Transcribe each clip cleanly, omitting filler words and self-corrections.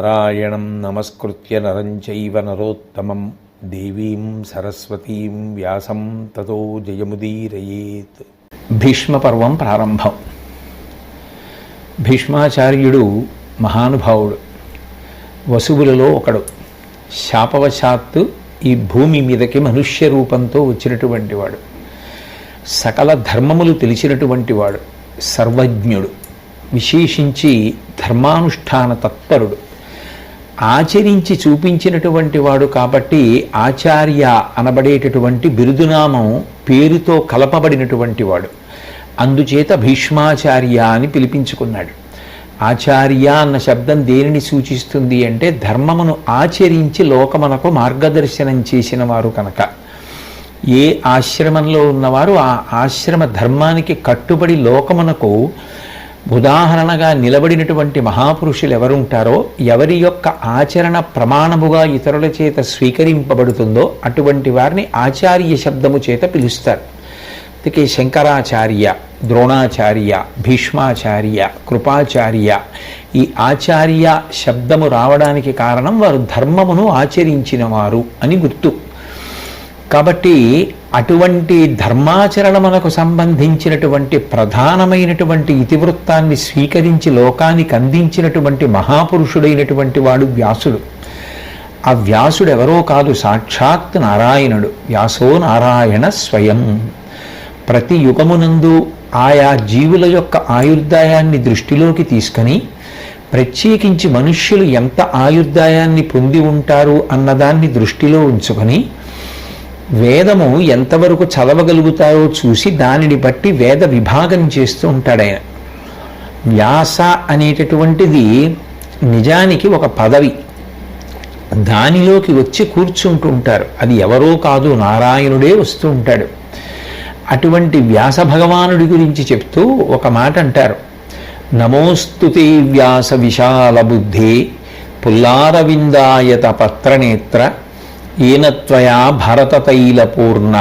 నారాయణం నమస్కృత్య నరం చైవ నరోత్తమం దేవీం సరస్వతీం వ్యాసం తతో జయముదీరయేత్. భీష్మ పర్వం ప్రారంభం. భీష్మాచార్యుడు మహానుభావుడు, వసువులలో ఒకడు. శాపవశాత్తు ఈ భూమి మీదకి మనుష్య రూపంతో వచ్చినటువంటి వాడు, సకల ధర్మములు తెలిసినటువంటి వాడు, సర్వజ్ఞుడు, విశేషించి ధర్మానుష్ఠాన తత్పరుడు, ఆచరించి చూపించినటువంటి వాడు. కాబట్టి ఆచార్య అనబడేటటువంటి బిరుదునామం పేరుతో కలపబడినటువంటి వాడు. అందుచేత భీష్మాచార్య అని పిలిపించుకున్నాడు. ఆచార్య అన్న శబ్దం దేనిని సూచిస్తుంది అంటే ధర్మమును ఆచరించి లోకమునకు మార్గదర్శనం చేసిన వారు కనుక. ఏ ఆశ్రమంలో ఉన్నవారు ఆ ఆశ్రమ ధర్మానికి కట్టుబడి లోకమునకు ఉదాహరణగా నిలబడినటువంటి మహాపురుషులు ఎవరుంటారో, ఎవరి యొక్క ఆచరణ ప్రమాణముగా ఇతరుల చేత స్వీకరింపబడుతుందో అటువంటి వారిని ఆచార్య శబ్దము చేత పిలుస్తారు. అందుకే శంకరాచార్య, ద్రోణాచార్య, భీష్మాచార్య, కృపాచార్య, ఈ ఆచార్య శబ్దము రావడానికి కారణం వారు ధర్మమును ఆచరించిన వారు అని గుర్తు. కాబట్టి అటువంటి ధర్మాచరణమునకు సంబంధించినటువంటి ప్రధానమైనటువంటి ఇతివృత్తాన్ని స్వీకరించి లోకానికి అందించినటువంటి మహాపురుషుడైనటువంటి వాడు వ్యాసుడు. ఆ వ్యాసుడు ఎవరో కాదు, సాక్షాత్ నారాయణుడు. వ్యాసో నారాయణ స్వయం. ప్రతి యుగమునందు ఆయా జీవుల యొక్క ఆయుర్దాయాన్ని దృష్టిలోకి తీసుకొని ప్రత్యేకించి మనుష్యులు ఎంత ఆయుర్దాయాన్ని పొంది ఉంటారు అన్నదాన్ని దృష్టిలో ఉంచుకొని వేదము ఎంతవరకు చదవగలుగుతారో చూసి దానిని బట్టి వేద విభాగం చేస్తూ ఉంటాడు ఆయన. వ్యాస అనేటటువంటిది నిజానికి ఒక పదవి, దానిలోకి వచ్చి కూర్చుంటూ ఉంటారు. అది ఎవరో కాదు, నారాయణుడే వస్తూ ఉంటాడు. అటువంటి వ్యాస భగవానుడి గురించి చెప్తూ ఒక మాట అంటారు, నమోస్తుతే వ్యాస విశాల బుద్ధే పుల్లారవిందాయత పత్రనేత్ర ఏనత్వయా భరతతైలపూర్ణ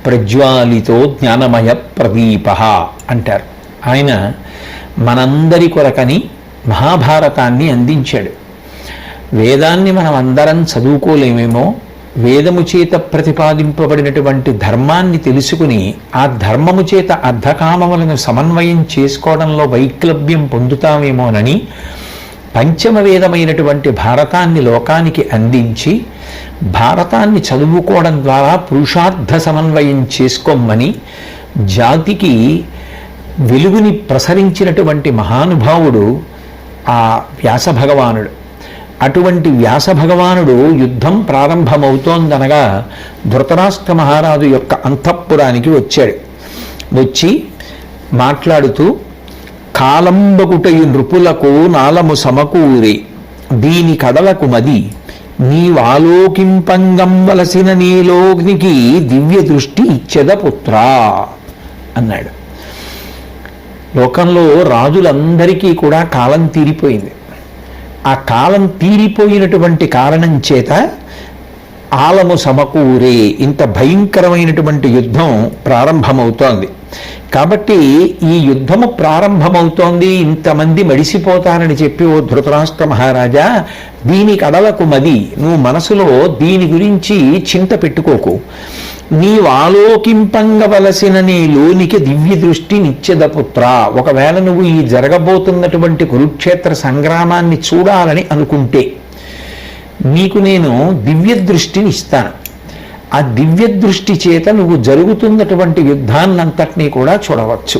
ప్రజ్వాలితో జ్ఞానమయ ప్రదీప అంటారు. ఆయన మనందరి కొరకని మహాభారతాన్ని అందించాడు. వేదాన్ని మనం అందరం చదువుకోలేమేమో, వేదము చేత ప్రతిపాదింపబడినటువంటి ధర్మాన్ని తెలుసుకుని ఆ ధర్మము చేత అర్ధకామములను సమన్వయం చేసుకోవడంలో వైక్లభ్యం పొందుతామేమోనని పంచమ వేదమైనటువంటి భారతాన్ని లోకానికి అందించి భారతాన్ని చదువుకోవడం ద్వారా పురుషార్థ సమన్వయం చేసుకోమని జాతికి వెలుగుని ప్రసరించినటువంటి మహానుభావుడు ఆ వ్యాస భగవానుడు. అటువంటి వ్యాస భగవానుడు యుద్ధం ప్రారంభమవుతోందనగా ధృతరాష్ట్ర మహారాజు యొక్క అంతఃపురానికి వచ్చాడు. వచ్చి మాట్లాడుతూ, కాలంబగుటయు నృపులకు నాలము సమకూరి దీని కడలకు మది నీవాలోకింపంగంవలసిన నీలోనికి దివ్య దృష్టి ఇచ్చెద పుత్రా అన్నాడు. లోకంలో రాజులందరికీ కూడా కాలం తీరిపోయింది. ఆ కాలం తీరిపోయినటువంటి కారణం చేత ఆలము సమకూరే ఇంత భయంకరమైనటువంటి యుద్ధం ప్రారంభమవుతోంది. కాబట్టి ఈ యుద్ధము ప్రారంభమవుతోంది, ఇంతమంది మడిసిపోతారని చెప్పి, ఓ ధృతరాష్ట్ర మహారాజా, దీనికి అడలకు మది, నువ్వు మనసులో దీని గురించి చింత పెట్టుకోకు. నీవు ఆలోకింపంగవలసిన నీ లోనికి దివ్య దృష్టి నిత్యద పుత్ర. ఒకవేళ నువ్వు ఈ జరగబోతున్నటువంటి కురుక్షేత్ర సంగ్రామాన్ని చూడాలని అనుకుంటే నీకు నేను దివ్య దృష్టిని ఇస్తాను. ఆ దివ్య దృష్టి చేత నువ్వు జరుగుతున్నటువంటి యుద్ధాన్నంతటినీ కూడా చూడవచ్చు.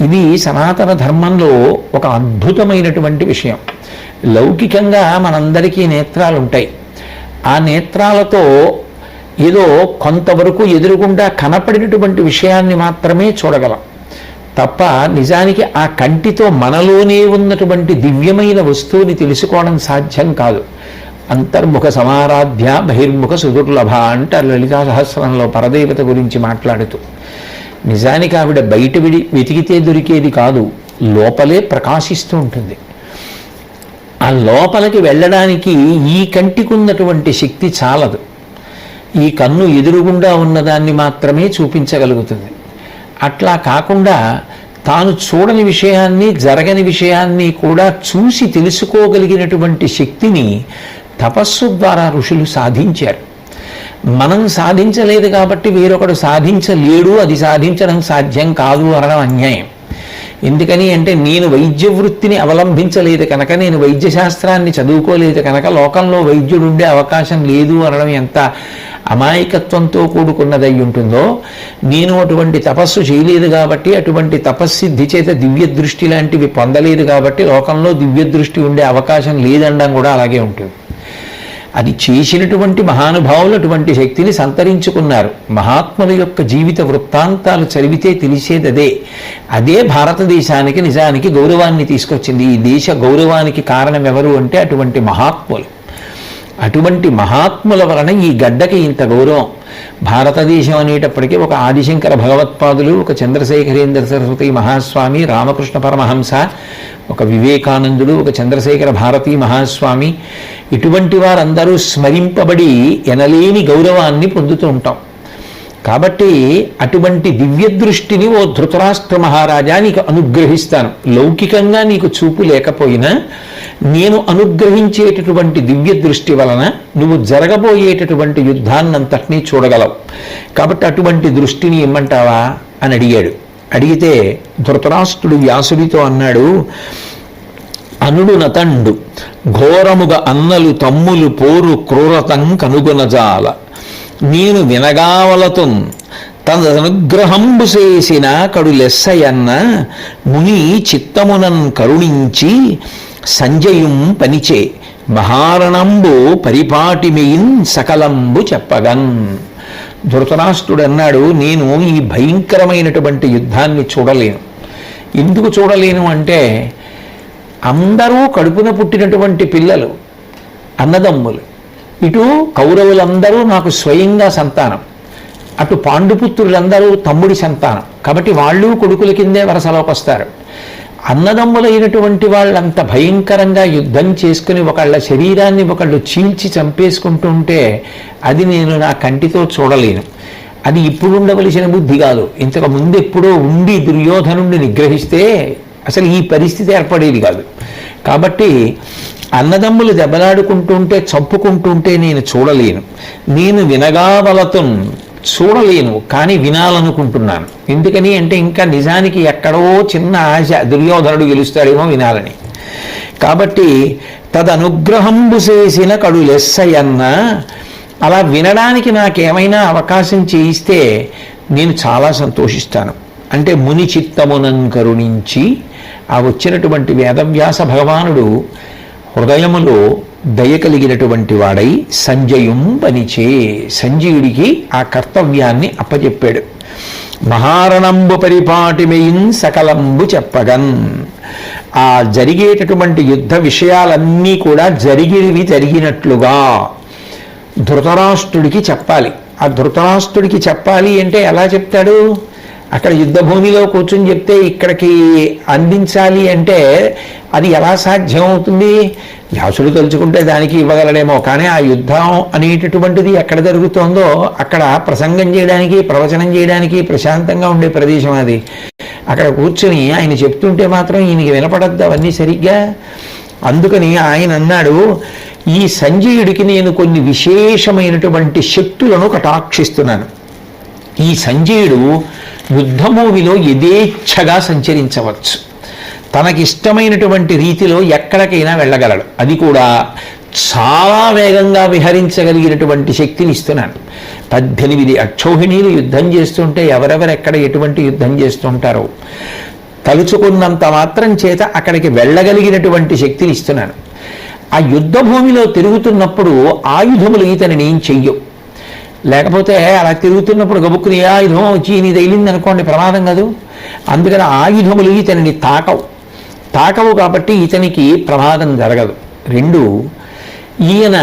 ఇది సనాతన ధర్మంలో ఒక అద్భుతమైనటువంటి విషయం. లౌకికంగా మనందరికీ నేత్రాలు ఉంటాయి. ఆ నేత్రాలతో ఏదో కొంతవరకు ఎదురుగుండా కనపడినటువంటి విషయాన్ని మాత్రమే చూడగలం తప్ప నిజానికి ఆ కంటితో మనలోనే ఉన్నటువంటి దివ్యమైన వస్తువుని తెలుసుకోవడం సాధ్యం కాదు. అంతర్ముఖ సమారాధ్య బహిర్ముఖ సుదుర్లభ అంటారు లలితా సహస్రంలో పరదేవత గురించి మాట్లాడుతూ. నిజానికి ఆవిడ బయట వెతికితే దొరికేది కాదు, లోపలే ప్రకాశిస్తూ ఉంటుంది. ఆ లోపలికి వెళ్ళడానికి ఈ కంటికి ఉన్నటువంటి శక్తి చాలదు. ఈ కన్ను ఎదురుగుండా ఉన్నదాన్ని మాత్రమే చూపించగలుగుతుంది. అట్లా కాకుండా తాను చూడని విషయాన్ని, జరగని విషయాన్ని కూడా చూసి తెలుసుకోగలిగినటువంటి శక్తిని తపస్సు ద్వారా ఋషులు సాధించారు. మనం సాధించలేదు కాబట్టి వేరొకడు సాధించలేడు, అది సాధించడం సాధ్యం కాదు అనడం అన్యాయం. ఎందుకని అంటే నేను వైద్య వృత్తిని అవలంబించలేదు కనుక, నేను వైద్యశాస్త్రాన్ని చదువుకోలేదు కనుక లోకంలో వైద్యుడు ఉండే అవకాశం లేదు అనడం ఎంత అమాయకత్వంతో కూడుకున్నదై ఉంటుందో, నేను అటువంటి తపస్సు చేయలేదు కాబట్టి, అటువంటి తపస్సిద్ధి చేత దివ్య దృష్టి లాంటివి పొందలేదు కాబట్టి లోకంలో దివ్య దృష్టి ఉండే అవకాశం లేదనడం కూడా అలాగే ఉంటుంది. అది చేసినటువంటి మహానుభావులు అటువంటి శక్తిని సంతరించుకున్నారు. మహాత్ముల యొక్క జీవిత వృత్తాంతాలు చదివితే తెలిసేది అదే. అదే భారతదేశానికి నిజానికి గౌరవాన్ని తీసుకొచ్చింది. ఈ దేశ గౌరవానికి కారణం ఎవరు అంటే అటువంటి మహాత్ములు. అటువంటి మహాత్ముల వలన ఈ గడ్డకి ఇంత గౌరవం. భారతదేశం అనేటప్పటికీ ఒక ఆదిశంకర భగవత్పాదులు, ఒక చంద్రశేఖరేంద్ర సరస్వతి మహాస్వామి, రామకృష్ణ పరమహంస, ఒక వివేకానందుడు, ఒక చంద్రశేఖర భారతీ మహాస్వామి, ఇటువంటి వారందరూ స్మరింపబడి ఎనలేని గౌరవాన్ని పొందుతూ ఉంటాం. కాబట్టి అటువంటి దివ్య దృష్టిని ఓ ధృతరాష్ట్ర మహారాజా నీకు అనుగ్రహిస్తాను. లౌకికంగా నీకు చూపు లేకపోయినా నేను అనుగ్రహించేటటువంటి దివ్య దృష్టి వలన నువ్వు జరగబోయేటటువంటి యుద్ధాన్నంతటినీ చూడగలవు. కాబట్టి అటువంటి దృష్టిని ఇమ్మంటావా అని అడిగాడు. అడిగితే ధృతరాష్ట్రుడు వ్యాసుడితో అన్నాడు, అనుడు నతండు ఘోరముగా అన్నలు తమ్ములు పోరు క్రూరతం కనుగొనజాల, నేను వినగావలతో తదనుగ్రహంబు చేసిన కడు లెస్సయన్న, ముని చిత్తమునన్ కరుణించి సంజయం పనిచే, మహారణంబు పరిపాటిమెయిన్ సకలంబు చెప్పగన్. ధృతరాష్ట్రుడు అన్నాడు, నేను ఈ భయంకరమైనటువంటి యుద్ధాన్ని చూడలేను. ఎందుకు చూడలేను అంటే అందరూ కడుపున పుట్టినటువంటి పిల్లలు, అన్నదమ్ములు. ఇటు కౌరవులందరూ నాకు స్వయంగా సంతానం, అటు పాండుపుత్రులందరూ తమ్ముడి సంతానం. కాబట్టి వాళ్ళు కొడుకుల కిందే వరసలోకి వస్తారు. అన్నదమ్ములైనటువంటి వాళ్ళంత భయంకరంగా యుద్ధం చేసుకుని ఒకళ్ళ శరీరాన్ని ఒకళ్ళు చీల్చి చంపేసుకుంటుంటే అది నేను నా కంటితో చూడలేను. అది ఇప్పుడు ఉండవలసిన బుద్ధి కాదు, ఇంతకు ముందు ఎప్పుడో ఉండి దుర్యోధనుడిని నిగ్రహిస్తే అసలు ఈ పరిస్థితి ఏర్పడేది కాదు. కాబట్టి అన్నదమ్ములు దెబ్బలాడుకుంటుంటే చంపుకుంటుంటే నేను చూడలేను. నేను వినగావలతో చూడలేను, కానీ వినాలనుకుంటున్నాను. ఎందుకని అంటే ఇంకా నిజానికి ఎక్కడో చిన్న ఆశ, దుర్యోధనుడు గెలుస్తాడేమో వినాలని. కాబట్టి తదనుగ్రహంబు చేసిన కడు లెస్సయన్న, అలా వినడానికి నాకేమైనా అవకాశం చేయిస్తే నేను చాలా సంతోషిస్తాను. అంటే ముని చిత్తమునన్ కరుణించి, ఆ వచ్చినటువంటి వేదవ్యాస భగవానుడు హృదయములో దయ కలిగినటువంటి వాడై సంజయం పనిచే, సంజయుడికి ఆ కర్తవ్యాన్ని అప్పచెప్పాడు. మహారణంబు పరిపాటిమెయిన్ సకలంబు చెప్పగన్, ఆ జరిగేటటువంటి యుద్ధ విషయాలన్నీ కూడా జరిగినట్లుగా ధృతరాష్ట్రుడికి చెప్పాలి. ఆ ధృతరాష్ట్రుడికి చెప్పాలి అంటే ఎలా చెప్తాడు? అక్కడ యుద్ధభూమిలో కూర్చొని చెప్తే ఇక్కడికి అందించాలి అంటే అది ఎలా సాధ్యం అవుతుంది? వ్యాసుడు తలుచుకుంటే దానికి ఇవ్వగలడేమో, కానీ ఆ యుద్ధం అనేటటువంటిది ఎక్కడ జరుగుతోందో అక్కడ ప్రసంగం చేయడానికి, ప్రవచనం చేయడానికి ప్రశాంతంగా ఉండే ప్రదేశం అది. అక్కడ కూర్చుని ఆయన చెప్తుంటే మాత్రం ఈయనకి వినపడద్దు అవన్నీ సరిగ్గా. అందుకని ఆయన అన్నాడు, ఈ సంజయుడికి నేను కొన్ని విశేషమైనటువంటి శక్తులను కటాక్షిస్తున్నాను. ఈ సంజయుడు యుద్ధభూమిలో యథేచ్ఛగా సంచరించవచ్చు, తనకిష్టమైనటువంటి రీతిలో ఎక్కడికైనా వెళ్ళగలడు. అది కూడా చాలా వేగంగా విహరించగలిగినటువంటి శక్తిని ఇస్తున్నాను. 18 అక్షౌహిణీలు యుద్ధం చేస్తుంటే ఎవరెవరెక్కడ ఎటువంటి యుద్ధం చేస్తుంటారో తలుచుకున్నంత మాత్రం చేత అక్కడికి వెళ్ళగలిగినటువంటి శక్తిని ఇస్తున్నాను. ఆ యుద్ధ భూమిలో తిరుగుతున్నప్పుడు ఆయుధములు ఇతనిని ఏం చెయ్యవు. లేకపోతే అలా తిరుగుతున్నప్పుడు గబుక్కుని ఏ ఆయుధం వచ్చి నీ తగిలింది అనుకోండి, ప్రమాదం కాదు. అందుకని ఆయుధములు ఇతనిని తాకవు కాబట్టి ఇతనికి ప్రమాదం జరగదు. 2, ఈయన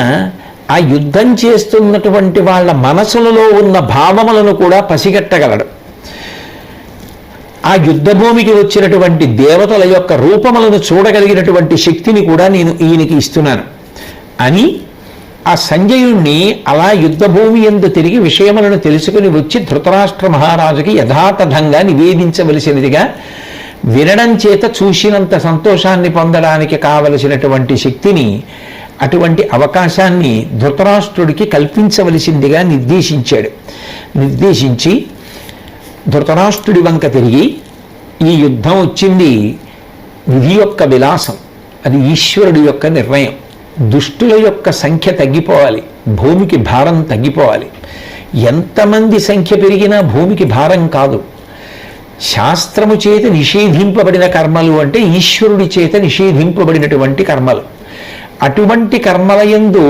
ఆ యుద్ధం చేస్తున్నటువంటి వాళ్ళ మనసులలో ఉన్న భావములను కూడా పసిగట్టగలడు. ఆ యుద్ధభూమికి వచ్చినటువంటి దేవతల యొక్క రూపములను చూడగలిగినటువంటి శక్తిని కూడా నేను ఈయనకి ఇస్తున్నాను అని ఆ సంజయుణ్ణి అలా యుద్ధభూమి యందు తిరిగి విషయములను తెలుసుకుని వచ్చి ధృతరాష్ట్ర మహారాజుకి యథాతథంగా నివేదించవలసినదిగా వినడం చేత చూసినంత సంతోషాన్ని పొందడానికి కావలసినటువంటి శక్తిని, అటువంటి అవకాశాన్ని ధృతరాష్ట్రుడికి కల్పించవలసిందిగా నిర్దేశించి ధృతరాష్ట్రుడి వంక తిరిగి, ఈ యుద్ధం వచ్చింది విధి యొక్క విలాసం, అది ఈశ్వరుడి యొక్క నిర్ణయం. దుష్టుల యొక్క సంఖ్య తగ్గిపోవాలి, భూమికి భారం తగ్గిపోవాలి. ఎంతమంది సంఖ్య పెరిగినా భూమికి భారం కాదు. శాస్త్రము చేత నిషేధింపబడిన కర్మలు అంటే ఈశ్వరుడి చేత నిషేధింపబడినటువంటి కర్మలు. అటువంటి కర్మలయందు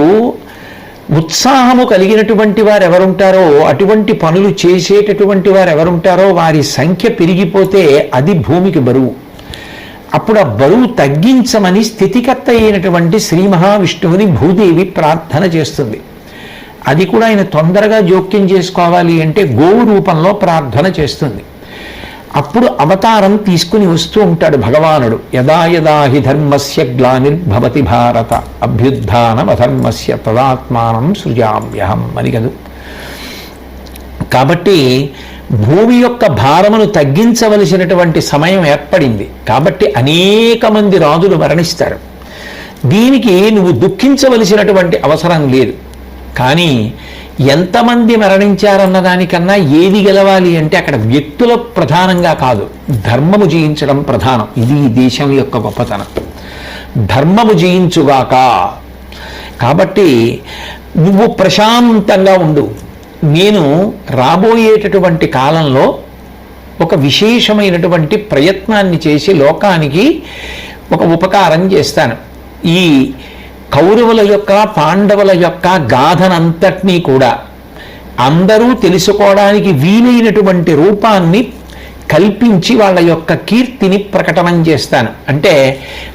ఉత్సాహము కలిగినటువంటి వారు ఎవరుంటారో, అటువంటి పనులు చేసేటటువంటి వారు ఎవరుంటారో వారి సంఖ్య పెరిగిపోతే అది భూమికి బరువు. అప్పుడు ఆ బరువు తగ్గించమని స్థితికర్త అయినటువంటి శ్రీ మహావిష్ణువుని భూదేవి ప్రార్థన చేస్తుంది. అది కూడా ఆయన తొందరగా జోక్యం చేసుకోవాలి అంటే గోవు రూపంలో ప్రార్థన చేస్తుంది. అప్పుడు అవతారం తీసుకుని వస్తూ ఉంటాడు భగవానుడు. యదా యదా హి ధర్మస్య గ్లానిర్భవతి భారత అభ్యుత్థానమధర్మస్య తదాత్మానం సృజామ్యహం అని కదూ. కాబట్టి భూమి యొక్క భారమును తగ్గించవలసినటువంటి సమయం ఏర్పడింది. కాబట్టి అనేక మంది రాజులు మరణిస్తారు. దీనికి నువ్వు దుఃఖించవలసినటువంటి అవసరం లేదు. కానీ ఎంతమంది మరణించారన్న దానికన్నా ఏది గెలవాలి అంటే అక్కడ వ్యక్తుల ప్రధానంగా కాదు, ధర్మము జయించడం ప్రధానం. ఇది ఈ దేశం యొక్క గొప్పతనం. ధర్మము జయించుగాక. కాబట్టి నువ్వు ప్రశాంతంగా ఉండు. నేను రాబోయేటటువంటి కాలంలో ఒక విశేషమైనటువంటి ప్రయత్నాన్ని చేసి లోకానికి ఒక ఉపకారం చేస్తాను. ఈ కౌరవుల యొక్క పాండవుల యొక్క గాథనంతటినీ కూడా అందరూ తెలుసుకోవడానికి వీలైనటువంటి రూపాన్ని కల్పించి వాళ్ళ యొక్క కీర్తిని ప్రకటనం చేస్తాను. అంటే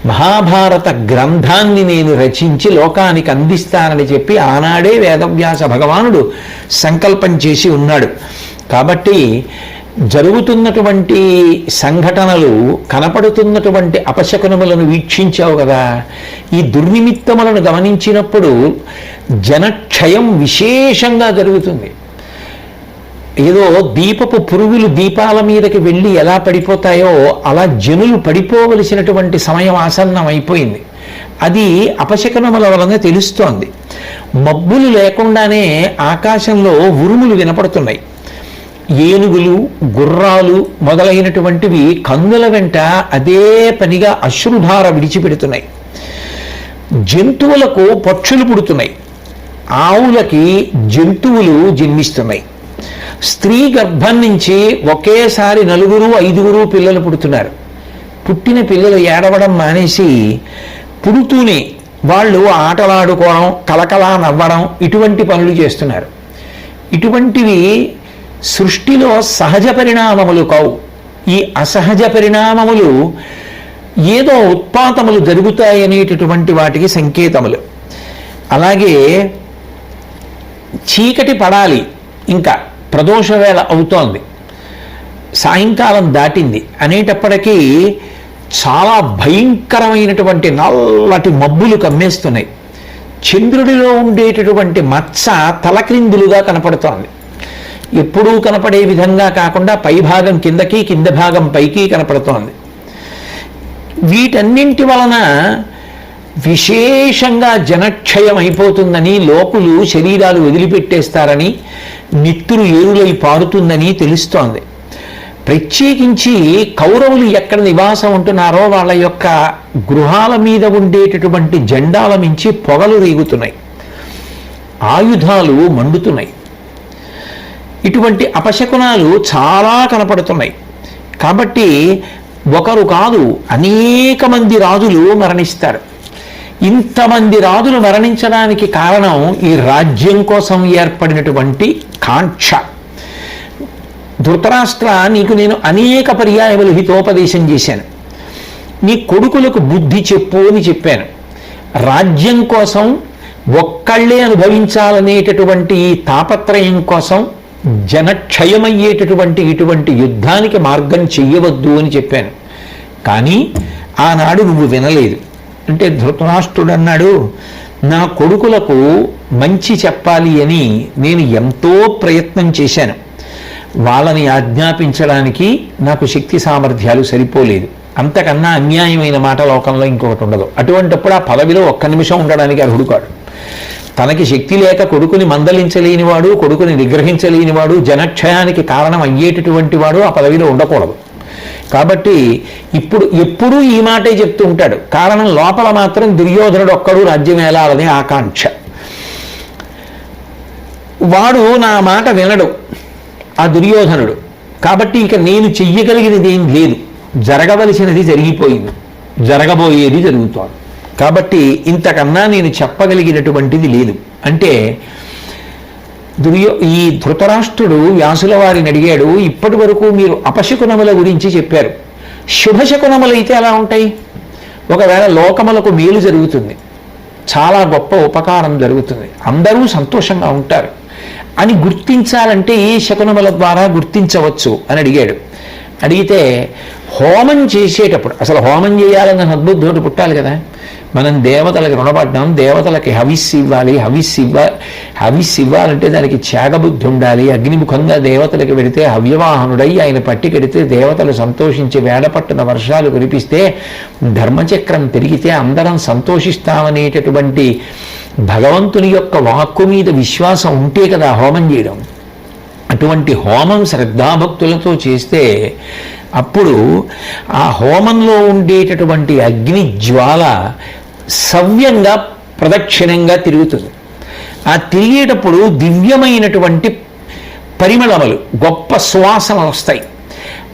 మహాభారత గ్రంథాన్ని నేను రచించి లోకానికి అందిస్తానని చెప్పి ఆనాడే వేదవ్యాస భగవానుడు సంకల్పం చేసి ఉన్నాడు. కాబట్టి జరుగుతున్నటువంటి సంఘటనలు, కనపడుతున్నటువంటి అపశకునములను వీక్షించావు కదా. ఈ దుర్నిమిత్తములను గమనించినప్పుడు జనక్షయం విశేషంగా జరుగుతుంది. ఏదో దీపపు పురుగులు దీపాల మీదకి వెళ్ళి ఎలా పడిపోతాయో అలా జనులు పడిపోవలసినటువంటి సమయం ఆసన్నం అయిపోయింది. అది అపశకునముల వలన తెలుస్తోంది. మబ్బులు లేకుండానే ఆకాశంలో ఉరుములు వినపడుతున్నాయి. ఏనుగులు, గుర్రాలు మొదలైనటువంటివి కన్నుల వెంట అదే పనిగా అశ్రుధార విడిచిపెడుతున్నాయి. జంతువులకు పక్షులు పుడుతున్నాయి, ఆవులకి జంతువులు జన్మిస్తున్నాయి. స్త్రీ గర్భం నుంచి ఒకేసారి 4, 5 పిల్లలు పుడుతున్నారు. పుట్టిన పిల్లలు ఏడవడం మానేసి పుడుతూనే వాళ్ళు ఆటలాడుకోవడం, కలకలా నవ్వడం, ఇటువంటి పనులు చేస్తున్నారు. ఇటువంటివి సృష్టిలో సహజ పరిణామములు కావు. ఈ అసహజ పరిణామములు ఏదో ఉత్పాతములు జరుగుతాయనేటటువంటి వాటికి సంకేతములు. అలాగే చీకటి పడాలి, ఇంకా ప్రదోష వేళ అవుతోంది, సాయంకాలం దాటింది అనేటప్పటికీ చాలా భయంకరమైనటువంటి నల్లటి మబ్బులు కమ్మేస్తున్నాయి. చంద్రుడిలో ఉండేటటువంటి మచ్చ తలక్రిందులుగా కనపడుతోంది. ఎప్పుడూ కనపడే విధంగా కాకుండా పైభాగం కిందకి, కింద భాగం పైకి కనపడుతోంది. వీటన్నింటి వలన విశేషంగా జనక్షయం అయిపోతుందని, లోకులు శరీరాలు వదిలిపెట్టేస్తారని, నిత్తురు ఏరులై పారుతుందని తెలుస్తోంది. ప్రత్యేకించి కౌరవులు ఎక్కడ నివాసం ఉంటున్నారో వాళ్ళ యొక్క గృహాల మీద ఉండేటటువంటి జెండాల మించి పొగలు రేగుతున్నాయి, ఆయుధాలు మండుతున్నాయి. ఇటువంటి అపశకునాలు చాలా కనపడుతున్నాయి. కాబట్టి ఒకరు కాదు, అనేక మంది రాజులు మరణిస్తారు. ఇంతమంది రాజులు మరణించడానికి కారణం ఈ రాజ్యం కోసం ఏర్పడినటువంటి కాంక్ష. ధృతరాష్ట్ర, నీకు నేను అనేక పర్యాయములు హితోపదేశం చేశాను. నీ కొడుకులకు బుద్ధి చెప్పు అని చెప్పాను. రాజ్యం కోసం ఒక్కళ్ళే అనుభవించాలనేటటువంటి ఈ తాపత్రయం కోసం జనక్షయమయ్యేటటువంటి ఇటువంటి యుద్ధానికి మార్గం చెయ్యవద్దు అని చెప్పాను. కానీ ఆనాడు నువ్వు వినలేదు. అంటే ధృతరాష్ట్రుడు అన్నాడు, నా కొడుకులకు మంచి చెప్పాలి అని నేను ఎంతో ప్రయత్నం చేశాను. వాళ్ళని ఆజ్ఞాపించడానికి నాకు శక్తి సామర్థ్యాలు సరిపోలేదు. అంతకన్నా అన్యాయమైన మాట లోకంలో ఇంకొకటి ఉండదు. అటువంటిప్పుడు ఆ పదవిలో ఒక్క నిమిషం ఉండడానికి అర్హుడు కాడు. తనకి శక్తి లేక కొడుకుని మందలించలేనివాడు, కొడుకుని నిగ్రహించలేనివాడు, జనక్షయానికి కారణం అయ్యేటటువంటి వాడు ఆ పదవిలో ఉండకూడదు. కాబట్టి ఎప్పుడూ ఈ మాటే చెప్తూ ఉంటాడు. కారణం లోపల మాత్రం దుర్యోధనుడు ఒక్కడు రాజ్యం ఏలాలనే ఆకాంక్ష. వాడు నా మాట వినడు ఆ దుర్యోధనుడు. కాబట్టి ఇక నేను చెయ్యగలిగినది ఏం లేదు, జరగవలసినది జరిగిపోయింది, జరగబోయేది జరుగుతోంది. కాబట్టి ఇంతకన్నా నేను చెప్పగలిగినటువంటిది లేదు అంటే ఈ ధృతరాష్ట్రుడు వ్యాసుల వారిని అడిగాడు, ఇప్పటి వరకు మీరు అపశకునముల గురించి చెప్పారు, శుభశకునములైతే ఎలా ఉంటాయి? ఒకవేళ లోకములకు మేలు జరుగుతుంది, చాలా గొప్ప ఉపకారం జరుగుతుంది, అందరూ సంతోషంగా ఉంటారు అని గుర్తించాలంటే ఏ శకునముల ద్వారా గుర్తించవచ్చు అని అడిగాడు. అడిగితే హోమం చేసేటప్పుడు, అసలు హోమం చేయాలన్న సద్బుద్ధుడు పుట్టాలి కదా. మనం దేవతలకి రుణపడ్డాం, దేవతలకి హవిస్సు ఇవ్వాలి, హవిస్సు ఇవ్వాలంటే దానికి త్యాగబుద్ధి ఉండాలి. అగ్నిముఖంగా దేవతలకి పెడితే హవ్యవాహనుడై ఆయన పట్టి కడితే దేవతలు సంతోషించి వేడపట్టున వర్షాలు కురిపిస్తే ధర్మచక్రం తిరిగితే అందరం సంతోషిస్తామనేటటువంటి భగవంతుని యొక్క వాక్కు మీద విశ్వాసం ఉంటే కదా హోమం చేయడం. అటువంటి హోమం శ్రద్ధాభక్తులతో చేస్తే అప్పుడు ఆ హోమంలో ఉండేటటువంటి అగ్ని జ్వాల సవ్యంగా ప్రదక్షిణంగా తిరుగుతుంది. ఆ తిరిగేటప్పుడు దివ్యమైనటువంటి పరిమళములు, గొప్ప సువాసనలు వస్తాయి.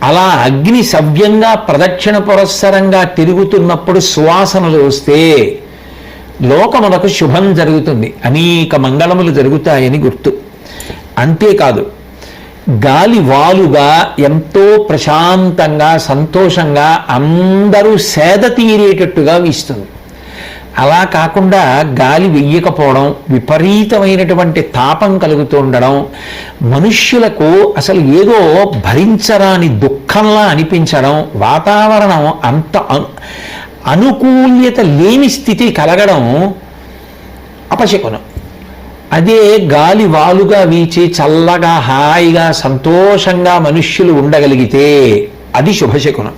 అలా అగ్ని సవ్యంగా ప్రదక్షిణ పురస్సరంగా తిరుగుతున్నప్పుడు సువాసనలు వస్తే లోకమునకు శుభం జరుగుతుంది, అనేక మంగళములు జరుగుతాయని గుర్తు. అంతేకాదు, గాలి వాలుగా ఎంతో ప్రశాంతంగా సంతోషంగా అందరూ సేద తీరేటట్టుగా వీస్తుంది. అలా కాకుండా గాలి వెయ్యకపోవడం, విపరీతమైనటువంటి తాపం కలుగుతూ ఉండడం, మనుష్యులకు అసలు ఏదో భరించరాని దుఃఖంలా అనిపించడం, వాతావరణం అంత అనుకూల్యత లేని స్థితి కలగడం అపశకునం. అదే గాలి వాలుగా వీచి చల్లగా హాయిగా సంతోషంగా మనుష్యులు ఉండగలిగితే అది శుభశకునం.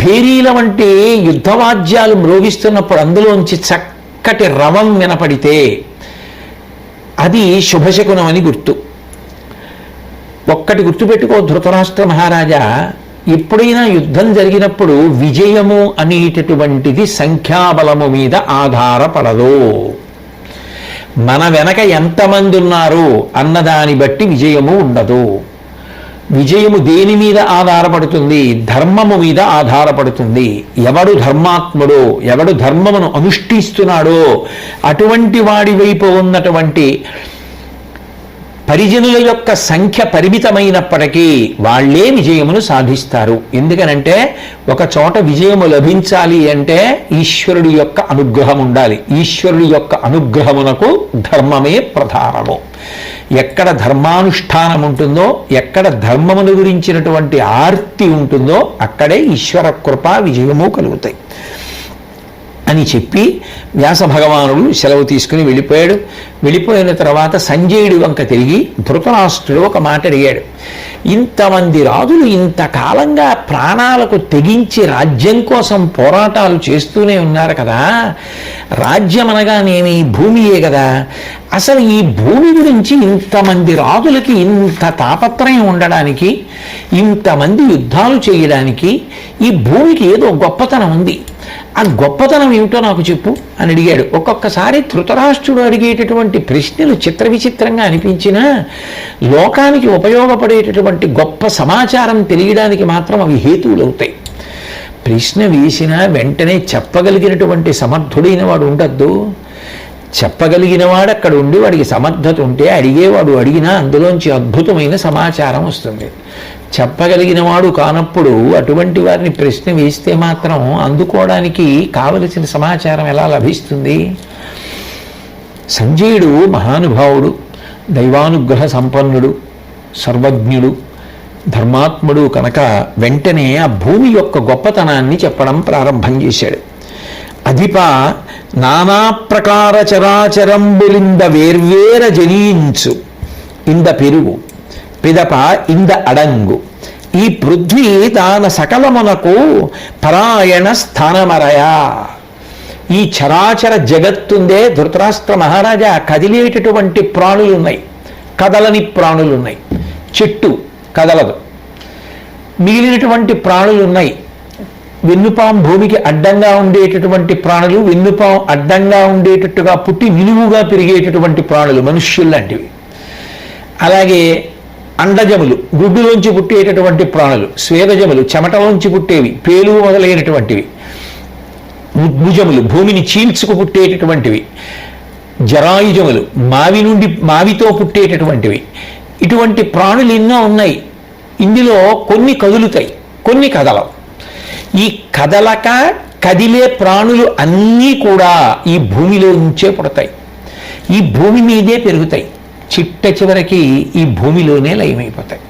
భేరీల వంటి యుద్ధవాద్యాలు మ్రోగిస్తున్నప్పుడు అందులోంచి చక్కటి రవం వినపడితే అది శుభశకునం అని గుర్తు. ఒక్కటి గుర్తుపెట్టుకో ధృతరాష్ట్ర మహారాజా, ఎప్పుడైనా యుద్ధం జరిగినప్పుడు విజయము అనేటటువంటిది సంఖ్యాబలము మీద ఆధారపడదు. మన వెనక ఎంతమంది ఉన్నారు అన్నదాన్ని బట్టి విజయము ఉండదు. విజయము దేని మీద ఆధారపడుతుంది? ధర్మము మీద ఆధారపడుతుంది. ఎవడు ధర్మాత్ముడో, ఎవడు ధర్మమును అనుష్ఠిస్తున్నాడో అటువంటి వాడి వైపు ఉన్నటువంటి పరిజనుల యొక్క సంఖ్య పరిమితమైనప్పటికీ వాళ్లే విజయమును సాధిస్తారు. ఎందుకనంటే ఒక చోట విజయము లభించాలి అంటే ఈశ్వరుడి యొక్క అనుగ్రహం ఉండాలి. ఈశ్వరుడి యొక్క అనుగ్రహమునకు ధర్మమే ప్రధానము. ఎక్కడ ధర్మానుష్ఠానం ఉంటుందో, ఎక్కడ ధర్మమును గురించినటువంటి ఆర్తి ఉంటుందో అక్కడే ఈశ్వర కృప విజయము కలుగుతాయి అని చెప్పి వ్యాస భగవానుడు సెలవు తీసుకుని వెళ్ళిపోయాడు. వెళ్ళిపోయిన తర్వాత సంజయుడి వంక తిరిగి ధృతరాష్ట్రుడు ఒక మాట అడిగాడు. ఇంతమంది రాజులు ఇంతకాలంగా ప్రాణాలకు తెగించి రాజ్యం కోసం పోరాటాలు చేస్తూనే ఉన్నారు కదా, రాజ్యం అనగానేమి భూమియే కదా, అసలు ఈ భూమి గురించి ఇంతమంది రాజులకి ఇంత తాపత్రయం ఉండడానికి, ఇంతమంది యుద్ధాలు చేయడానికి ఈ భూమికి ఏదో గొప్పతనం ఉంది, ఆ గొప్పతనం ఏమిటో నాకు చెప్పు అని అడిగాడు. ఒక్కొక్కసారి ధృతరాష్ట్రుడు అడిగేటటువంటి ప్రశ్నలు చిత్ర విచిత్రంగా అనిపించినా లోకానికి ఉపయోగపడేటటువంటి గొప్ప సమాచారం తెలియడానికి మాత్రం అవి హేతువులు అవుతాయి. ప్రశ్న వేసినా వెంటనే చెప్పగలిగినటువంటి సమర్థుడైన వాడు ఉండద్దు. చెప్పగలిగిన వాడు అక్కడ ఉండి వాడికి సమర్థత ఉంటే అడిగేవాడు అడిగినా అందులోంచి అద్భుతమైన సమాచారం వస్తుంది. చెప్పగలిగిన వాడు కానప్పుడు అటువంటి వారిని ప్రశ్న వేస్తే మాత్రం అందుకోవడానికి కావలసిన సమాచారం ఎలా లభిస్తుంది? సంజయుడు మహానుభావుడు, దైవానుగ్రహ సంపన్నుడు, సర్వజ్ఞుడు, ధర్మాత్ముడు కనుక వెంటనే ఆ భూమి యొక్క గొప్పతనాన్ని చెప్పడం ప్రారంభం చేశాడు. అధిప నానా ప్రకార చరాచరంబులింద వేర్వేర జనీంచు ఇంద పెరుగు పిదప ఇంద అడంగు ఈ పృథ్వీ దాన సకలమునకు పరాయణ స్థానమరయా. ఈ చరాచర జగత్తుందే ధృతరాష్ట్ర మహారాజా, కదిలేటటువంటి ప్రాణులున్నాయి, కదలని ప్రాణులున్నాయి. చెట్టు కదలదు, మిగిలినటువంటి ప్రాణులున్నాయి. వెన్నుపాం భూమికి అడ్డంగా ఉండేటటువంటి ప్రాణులు, వెన్నుపాం అడ్డంగా ఉండేటట్టుగా పుట్టి నిలువుగా పెరిగేటటువంటి ప్రాణులు మనుష్యుల్లాంటివి. అలాగే అండజములు గుడ్డులోంచి పుట్టేటటువంటి ప్రాణులు, స్వేదజములు చెమటలోంచి పుట్టేవి, పేలువు మొదలైనటువంటివి, ఉద్భుజములు భూమిని చీల్చుకు పుట్టేటటువంటివి, జరాయుజములు మావితో పుట్టేటటువంటివి. ఇటువంటి ప్రాణులు ఎన్నో ఉన్నాయి. ఇందులో కొన్ని కదులుతాయి, కొన్ని కదలవు. ఈ కదలక కదిలే ప్రాణులు అన్నీ కూడా ఈ భూమిలో నుంచే పుడతాయి, ఈ భూమి మీదే పెరుగుతాయి, చిట్ట చివరికి ఈ భూమిలోనే లయమైపోతాయి.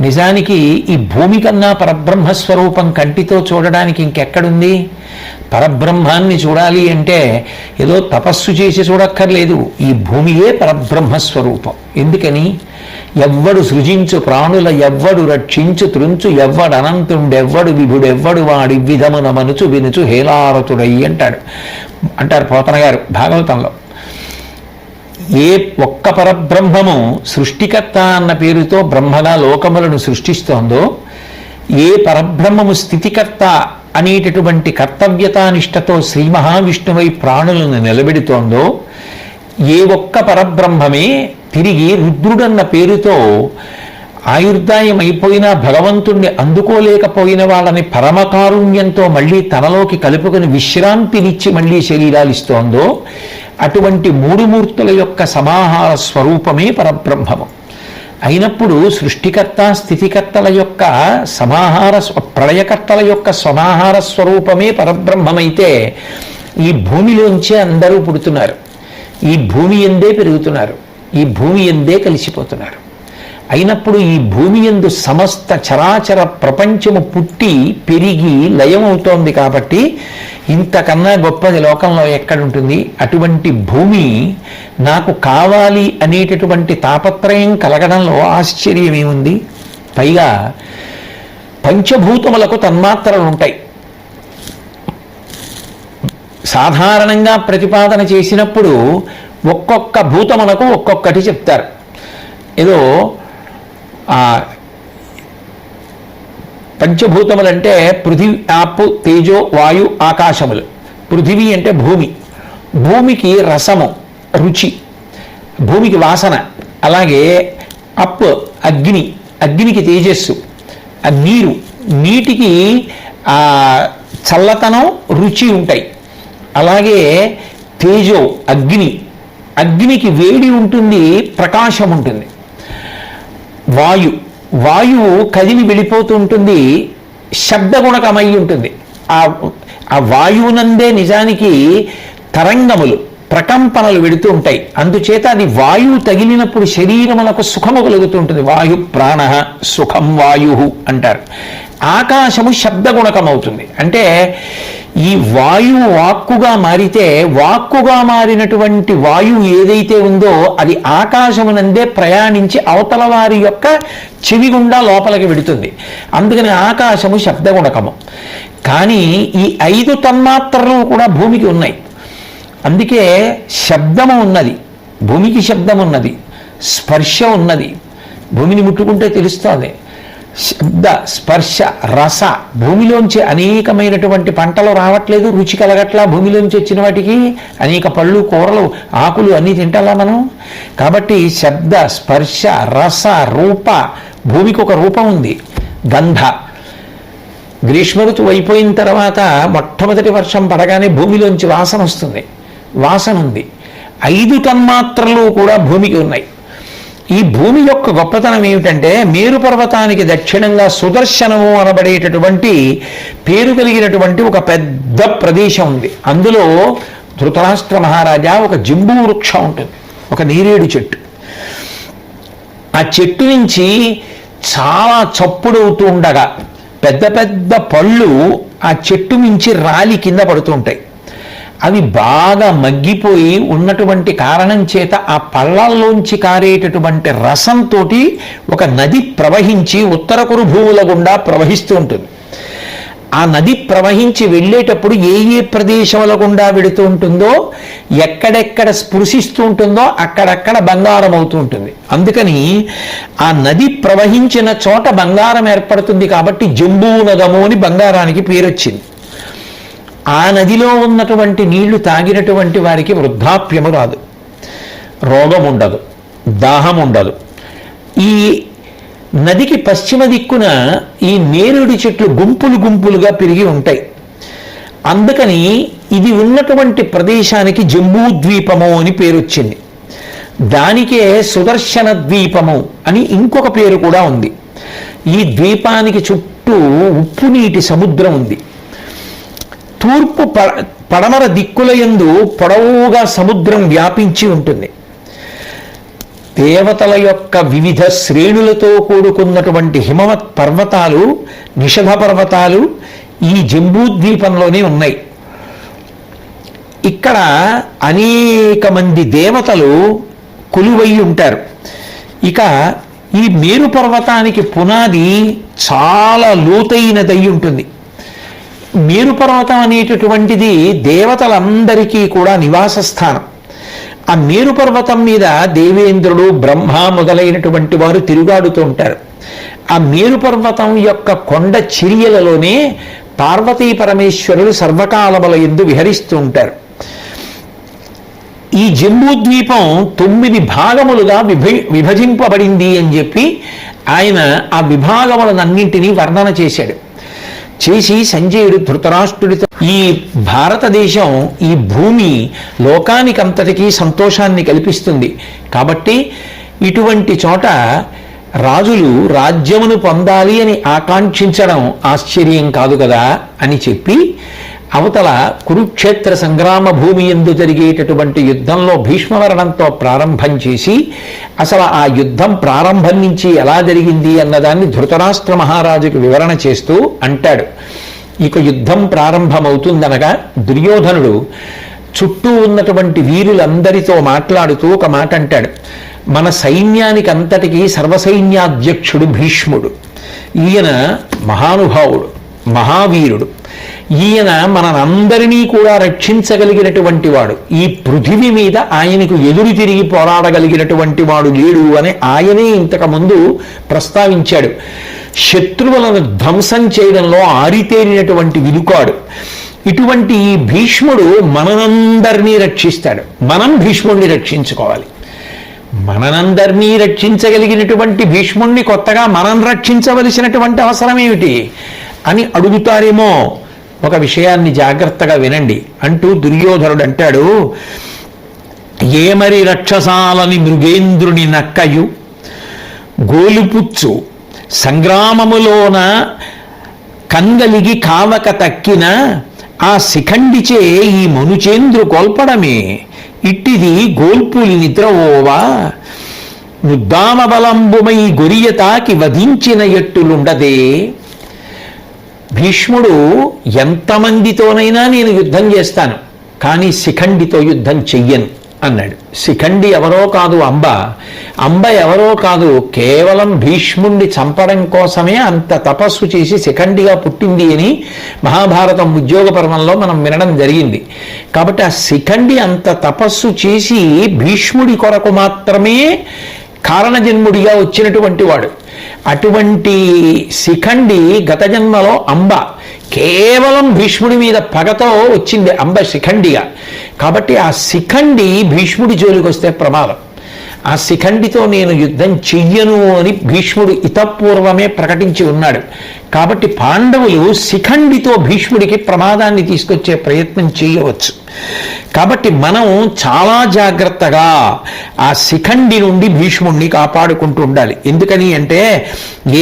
నిజానికి ఈ భూమి కన్నా పరబ్రహ్మస్వరూపం కంటితో చూడడానికి ఇంకెక్కడుంది? పరబ్రహ్మాన్ని చూడాలి అంటే ఏదో తపస్సు చేసి చూడక్కర్లేదు, ఈ భూమియే పరబ్రహ్మస్వరూపం. ఎందుకని? ఎవ్వడు సృజించు ప్రాణుల ఎవ్వడు రక్షించు త్రుంచు ఎవ్వడు అనంతుండెవ్వడు విభుడెవ్వడు వాడి విధమున మనుచు వినుచు హేలారతుడై అంటారు పోతన గారు భాగవతంలో. ఏ ఒక్క పరబ్రహ్మము సృష్టికర్త అన్న పేరుతో బ్రహ్మగా లోకములను సృష్టిస్తోందో, ఏ పరబ్రహ్మము స్థితికర్త అనేటటువంటి కర్తవ్యతానిష్టతో శ్రీ మహావిష్ణువై ప్రాణులను నిలబెడుతోందో, ఏ ఒక్క పరబ్రహ్మమే తిరిగి రుద్రుడన్న పేరుతో ఆయుర్దాయం అయిపోయినా భగవంతుణ్ణి అందుకోలేకపోయిన వాళ్ళని పరమకారుణ్యంతో మళ్ళీ తనలోకి కలుపుకొని విశ్రాంతినిచ్చి మళ్ళీ శరీరాలిస్తోందో, అటువంటి మూడు మూర్తుల యొక్క సమాహార స్వరూపమే పరబ్రహ్మము. అయినప్పుడు సృష్టికర్త స్థితికర్తల యొక్క సమాహార, ప్రళయకర్తల యొక్క సమాహార స్వరూపమే పరబ్రహ్మమైతే ఈ భూమిలోంచే అందరూ పుడుతున్నారు, ఈ భూమి ఎందే పెరుగుతున్నారు, ఈ భూమి ఎందే కలిసిపోతున్నారు. అయినప్పుడు ఈ భూమి యందు సమస్త చరాచర ప్రపంచము పుట్టి పెరిగి లయమవుతోంది. కాబట్టి ఇంతకన్నా గొప్పది లోకంలో ఎక్కడుంటుంది? అటువంటి భూమి నాకు కావాలి అనేటటువంటి తాపత్రయం కలగడంలో ఆశ్చర్యం ఏముంది? పైగా పంచభూతములకు తన్మాత్రలు ఉంటాయి. సాధారణంగా ప్రతిపాదన చేసినప్పుడు ఒక్కొక్క భూతములకు ఒక్కొక్కటి చెప్తారు. ఏదో పంచభూతములంటే పృథివీ, ఆపు, తేజో, వాయు, ఆకాశములు. పృథివీ అంటే భూమి, భూమికి రసము రుచి, భూమికి వాసన. అలాగే అప్ అగ్ని, అగ్నికి తేజస్సు, నీరు, నీటికి చల్లతనం రుచి ఉంటాయి. అలాగే తేజో అగ్ని, అగ్నికి వేడి ఉంటుంది, ప్రకాశం ఉంటుంది. వాయు, వాయువు కదిలి వెళ్ళిపోతూ ఉంటుంది, శబ్దగుణకమై ఉంటుంది. ఆ వాయువునందే నిజానికి తరంగములు, ప్రకంపనలు వెడుతూ ఉంటాయి. అందుచేత అది వాయువు తగిలినప్పుడు శరీరములకు సుఖము కలుగుతూ ఉంటుంది. వాయు ప్రాణ సుఖం వాయు అంటారు. ఆకాశము శబ్దగుణకమవుతుంది. అంటే ఈ వాయువు వాక్కుగా మారితే, వాక్కుగా మారినటువంటి వాయువు ఏదైతే ఉందో అది ఆకాశమునందే ప్రయాణించి అవతల వారి యొక్క చెవి గుండా లోపలికి వెడుతుంది. అందుకని ఆకాశము శబ్దగుణకము. కానీ ఈ 5 తన్మాత్రలు కూడా భూమికి ఉన్నాయి. అందుకే శబ్దము ఉన్నది, భూమికి శబ్దం ఉన్నది, స్పర్శ ఉన్నది, భూమిని ముట్టుకుంటే తెలుస్తుంది. శబ్ద, స్పర్శ, రస. భూమిలోంచి అనేకమైనటువంటి పంటలు రావట్లేదు, రుచి కలగట్లా. భూమిలోంచి వచ్చిన వాటికి అనేక పళ్ళు, కూరలు, ఆకులు అన్నీ తింటాలా మనం. కాబట్టి శబ్ద, స్పర్శ, రస, రూప. భూమికి ఒక రూపం ఉంది. గంధ. గ్రీష్మ ఋతువు అయిపోయిన తర్వాత మొట్టమొదటి వర్షం పడగానే భూమిలోంచి వాసన వస్తుంది, వాసన ఉంది. 5 తన్మాత్రలు కూడా భూమికి ఉన్నాయి. ఈ భూమి యొక్క గొప్పతనం ఏమిటంటే, మేరు పర్వతానికి దక్షిణంగా సుదర్శనము అనబడేటటువంటి పేరు కలిగినటువంటి ఒక పెద్ద ప్రదేశం ఉంది. అందులో ధృతరాష్ట్ర మహారాజా ఒక జంబూ వృక్షం ఉంటుంది, ఒక నేరేడు చెట్టు. ఆ చెట్టు నుంచి చాలా చప్పుడవుతూ ఉండగా పెద్ద పెద్ద పళ్ళు ఆ చెట్టు నుంచి రాలి కింద పడుతూ ఉంటాయి. అవి బాగా మగ్గిపోయి ఉన్నటువంటి కారణం చేత ఆ పళ్ళల్లోంచి కారేటటువంటి రసంతో ఒక నది ప్రవహించి ఉత్తర కురు భూముల గుండా ప్రవహిస్తూ ఉంటుంది. ఆ నది ప్రవహించి వెళ్ళేటప్పుడు ఏ ఏ ప్రదేశాల గుండా వెడుతూ ఉంటుందో, ఎక్కడెక్కడ స్పృశిస్తూ ఉంటుందో అక్కడక్కడ బంగారం అవుతూ ఉంటుంది. అందుకని ఆ నది ప్రవహించిన చోట బంగారం ఏర్పడుతుంది కాబట్టి జంబూనదము అని బంగారానికి పేరు వచ్చింది. ఆ నదిలో ఉన్నటువంటి నీళ్లు తాగినటువంటి వారికి వృద్ధాప్యము రాదు, రోగం ఉండదు, దాహం ఉండదు. ఈ నదికి పశ్చిమ దిక్కున ఈ నేరేడు చెట్లు గుంపులు గుంపులుగా పెరిగి ఉంటాయి. అందుకని ఇది ఉన్నటువంటి ప్రదేశానికి జంబూద్వీపము అని పేరు వచ్చింది. దానికే సుదర్శన ద్వీపము అని ఇంకొక పేరు కూడా ఉంది. ఈ ద్వీపానికి చుట్టూ ఉప్పు నీటి సముద్రం ఉంది. తూర్పు పడమర దిక్కుల యందు పొడవుగా సముద్రం వ్యాపించి ఉంటుంది. దేవతల యొక్క వివిధ శ్రేణులతో కూడుకున్నటువంటి హిమవత్ పర్వతాలు, నిషధ పర్వతాలు ఈ జంబూద్వీపంలోనే ఉన్నాయి. ఇక్కడ అనేక మంది దేవతలు కొలువై ఉంటారు. ఇక ఈ మేరు పర్వతానికి పునాది చాలా లోతైనదై ఉంటుంది. మేరు పర్వతం అనేటటువంటిది దేవతలందరికీ కూడా నివాస స్థానం. ఆ మేరు పర్వతం మీద దేవేంద్రుడు, బ్రహ్మ మొదలైనటువంటి వారు తిరుగాడుతూ ఉంటారు. ఆ మేరు పర్వతం యొక్క కొండ చిరియలలోనే పార్వతీ పరమేశ్వరులు సర్వకాలముల యందు విహరిస్తూ ఉంటారు. ఈ జంబూద్వీపం 9 భాగములుగా విభజింపబడింది అని చెప్పి ఆయన ఆ విభాగములనన్నింటినీ వర్ణన చేశాడు. చేసి సంజయుడు ధృతరాష్ట్రుడితో, ఈ భారతదేశం, ఈ భూమి లోకానికంతటికీ సంతోషాన్ని కల్పిస్తుంది కాబట్టి ఇటువంటి చోట రాజులు రాజ్యమును పొందాలి అని ఆకాంక్షించడం ఆశ్చర్యం కాదు కదా అని చెప్పి అవతల కురుక్షేత్ర సంగ్రామ భూమి యందు జరిగేటటువంటి యుద్ధంలో భీష్మవరణంతో ప్రారంభం చేసి అసలు ఆ యుద్ధం ప్రారంభం నుంచి ఎలా జరిగింది అన్నదాన్ని ధృతరాష్ట్ర మహారాజుకు వివరణ చేస్తూ అంటాడు. ఇక యుద్ధం ప్రారంభమవుతుందనగా దుర్యోధనుడు చుట్టూ ఉన్నటువంటి వీరులందరితో మాట్లాడుతూ ఒక మాట అంటాడు. మన సైన్యానికి అంతటికీ సర్వసైన్యాధ్యక్షుడు భీష్ముడు. ఈయన మహానుభావుడు, మహావీరుడు. ఈయన మనందరినీ కూడా రక్షించగలిగినటువంటి వాడు. ఈ పృథివీ మీద ఆయనకు ఎదురు తిరిగి పోరాడగలిగినటువంటి వాడు లేడు అని ఆయనే ఇంతకు ముందు ప్రస్తావించాడు. శత్రువులను ధ్వంసం చేయడంలో ఆరితేరినటువంటి విలుకాడు. ఇటువంటి ఈ భీష్ముడు మనందరినీ రక్షిస్తాడు. మనం భీష్ముడిని రక్షించుకోవాలి. మనందరినీ రక్షించగలిగినటువంటి భీష్ముడిని కొత్తగా మనం రక్షించవలసినటువంటి అవసరం ఏమిటి అని అడుగుతారేమో. ఒక విషయాన్ని జాగ్రత్తగా వినండి అంటూ దుర్యోధనుడు అంటాడు. ఏమరి రక్షసాలని మృగేంద్రుని నక్కయు గోలుపుచ్చు సంగ్రామములోన కంగలిగి కావక తక్కిన ఆ శిఖండిచే ఈ మనుచేంద్రు కోల్పడమే ఇట్టిది గోల్పులి నిద్రవోవా ముద్దామ బలంబుమై గొరియతాకి వధించిన ఎట్టులుండదే. భీష్ముడు ఎంతమందితోనైనా నేను యుద్ధం చేస్తాను, కానీ శిఖండితో యుద్ధం చెయ్యను అన్నాడు. శిఖండి ఎవరో కాదు, అంబ ఎవరో కాదు, కేవలం భీష్ముణ్ణి చంపడం కోసమే అంత తపస్సు చేసి శిఖండిగా పుట్టింది అని మహాభారతం ఉద్యోగ పర్వంలో మనం వినడం జరిగింది. కాబట్టి ఆ శిఖండి అంత తపస్సు చేసి భీష్ముడి కొరకు మాత్రమే కారణజన్ముడిగా వచ్చినటువంటి వాడు. అటువంటి శిఖండి గత జన్మలో అంబ కేవలం భీష్ముడి మీద పగతో వచ్చింది అంబ శిఖండిగా. కాబట్టి ఆ శిఖండి భీష్ముడి జోలికి వస్తే ప్రమాదం. ఆ శిఖండితో నేను యుద్ధం చెయ్యను అని భీష్ముడు ఇతపూర్వమే ప్రకటించి ఉన్నాడు. కాబట్టి పాండవులు శిఖండితో భీష్ముడికి ప్రమాదాన్ని తీసుకొచ్చే ప్రయత్నం చేయవచ్చు. కాబట్టి మనం చాలా జాగ్రత్తగా ఆ శిఖండి నుండి భీష్ముడిని కాపాడుకుంటూ ఉండాలి. ఎందుకని అంటే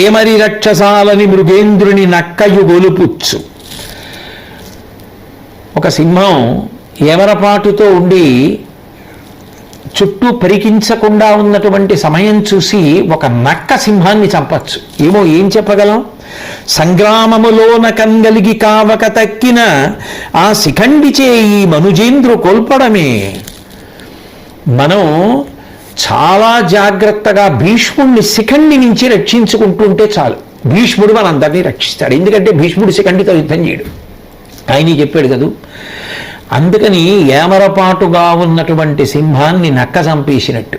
ఏమరి రక్షసాలని మృగేంద్రుని నక్కయు గొలుపుచ్చు. ఒక సింహం ఎవరపాటుతో ఉండి చుట్టూ పరికించకుండా ఉన్నటువంటి సమయం చూసి ఒక నక్క సింహాన్ని చంపచ్చు. ఏం చెప్పగలం? సంగ్రామములోన కంగలిగి కావక తక్కిన ఆ శిఖండిచే ఈ మనుజేంద్రు కోల్పడమే. మనం చాలా జాగ్రత్తగా భీష్ముడిని శిఖండి నుంచి రక్షించుకుంటుంటే చాలు, భీష్ముడు మనందరినీ రక్షిస్తాడు. ఎందుకంటే భీష్ముడు శిఖండితో యుద్ధం చేయడు, ఆయన చెప్పాడు కదూ. అందుకని ఏమరపాటుగా ఉన్నటువంటి సింహాన్ని నక్క చంపేసినట్టు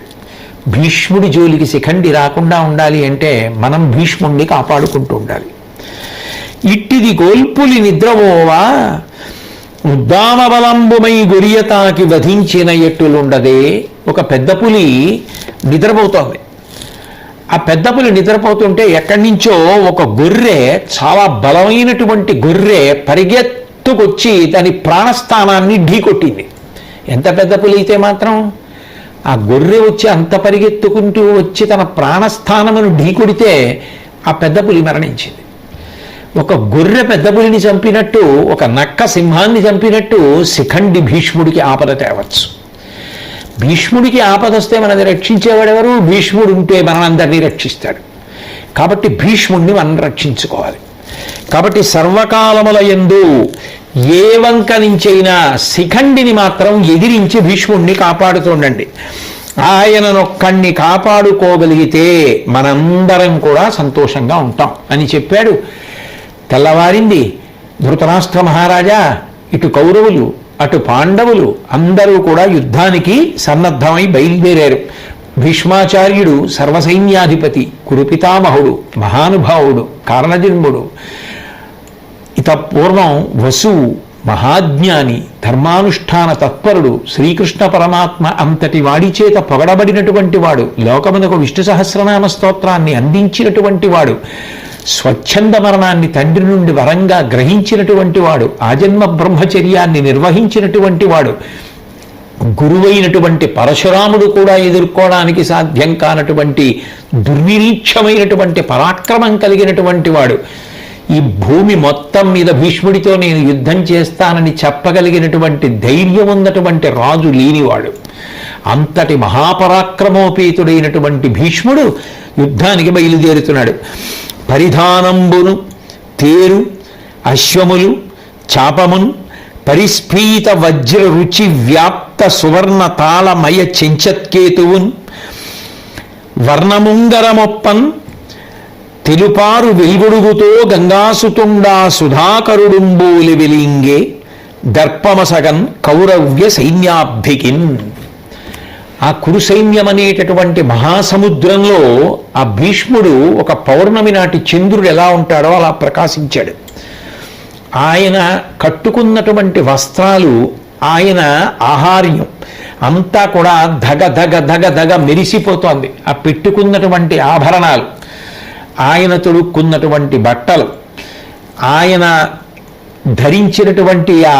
భీష్ముడి జోలికి శిఖండి రాకుండా ఉండాలి అంటే మనం భీష్ముడిని కాపాడుకుంటూ ఉండాలి. ఇట్టిది గోల్పులి నిద్రవోవా ఉద్దామ బలంబుమై గురియతాకి వధించిన ఎట్టులుండదే. ఒక పెద్ద పులి నిద్రపోతోంది. ఆ పెద్ద పులి నిద్రపోతుంటే ఎక్కడి నుంచో ఒక గొర్రె, చాలా బలమైనటువంటి గొర్రె పరిగెత్తుకొచ్చి దాని ప్రాణస్థానాన్ని ఢీకొట్టింది. ఎంత పెద్ద పులి అయితే మాత్రం ఆ గొర్రె వచ్చి అంత పరిగెత్తుకుంటూ వచ్చి తన ప్రాణస్థానమును ఢీకొడితే ఆ పెద్ద పులి మరణించింది. ఒక గొర్రె పెద్ద పులిని చంపినట్టు, ఒక నక్క సింహాన్ని చంపినట్టు శిఖండి భీష్ముడికి ఆపద తేవచ్చు. భీష్ముడికి ఆపద వస్తే మనది రక్షించేవాడెవరు? భీష్ముడు ఉంటే మనందరినీ రక్షిస్తాడు. కాబట్టి భీష్ముడిని మనం రక్షించుకోవాలి. కాబట్టి సర్వకాలముల యందు ఏ వంక నుంచైనా శిఖండిని మాత్రం ఎదిరించి భీష్ముడిని కాపాడుతుండండి. ఆయననొక్కడిని కాపాడుకోగలిగితే మనందరం కూడా సంతోషంగా ఉంటాం అని చెప్పాడు. తెల్లవారింది. ధృతరాష్ట్ర మహారాజా, ఇటు కౌరవులు అటు పాండవులు అందరూ కూడా యుద్ధానికి సన్నద్ధమై బయలుదేరారు. భీష్మాచార్యుడు సర్వసైన్యాధిపతి, కురుపితామహుడు, మహానుభావుడు, కారణజన్ముడు, ఇత పూర్వం వసువు, మహాజ్ఞాని, ధర్మానుష్ఠాన తత్పరుడు, శ్రీకృష్ణ పరమాత్మ అంతటి వాడి చేత పొగడబడినటువంటి వాడు, లోకమునకు విష్ణు సహస్రనామ స్తోత్రాన్ని అందించినటువంటి వాడు, స్వచ్ఛంద మరణాన్ని తండ్రి నుండి వరంగా గ్రహించినటువంటి వాడు, ఆజన్మ బ్రహ్మచర్యాన్ని నిర్వహించినటువంటి వాడు, గురువైనటువంటి పరశురాముడు కూడా ఎదుర్కోవడానికి సాధ్యం కానటువంటి దుర్నిరీక్షమైనటువంటి పరాక్రమం కలిగినటువంటి వాడు, ఈ భూమి మొత్తం మీద భీష్ముడితో నేను యుద్ధం చేస్తానని చెప్పగలిగినటువంటి ధైర్యం ఉన్నటువంటి రాజు లేనివాడు, అంతటి మహాపరాక్రమోపేతుడైనటువంటి భీష్ముడు యుద్ధానికి బయలుదేరుతున్నాడు. పరిధానంబును తేరు అశ్వములు చాపమున్ పరిస్ఫీత వజ్ర రుచి వ్యాప్త సువర్ణ తాళమయ చెంచత్కేతువున్ వర్ణముంగరమొప్పన్ తెలుపారు వెల్గొడుగుతో గంగాసుతుండా సుధాకరుడుంబూలి వెలింగే దర్పమసగన్ కౌరవ్య సైన్యాభికిన్. ఆ కురు సైన్యం అనేటటువంటి మహాసముద్రంలో ఆ భీష్ముడు ఒక పౌర్ణమి నాటి చంద్రుడు ఎలా ఉంటాడో అలా ప్రకాశించాడు. ఆయన కట్టుకున్నటువంటి వస్త్రాలు, ఆయన ఆహార్యం అంతా కూడా ధగ ధగ ధగ ధగ మెరిసిపోతోంది. ఆ పెట్టుకున్నటువంటి ఆభరణాలు, ఆయన తొడుక్కున్నటువంటి బట్టలు, ఆయన ధరించినటువంటి ఆ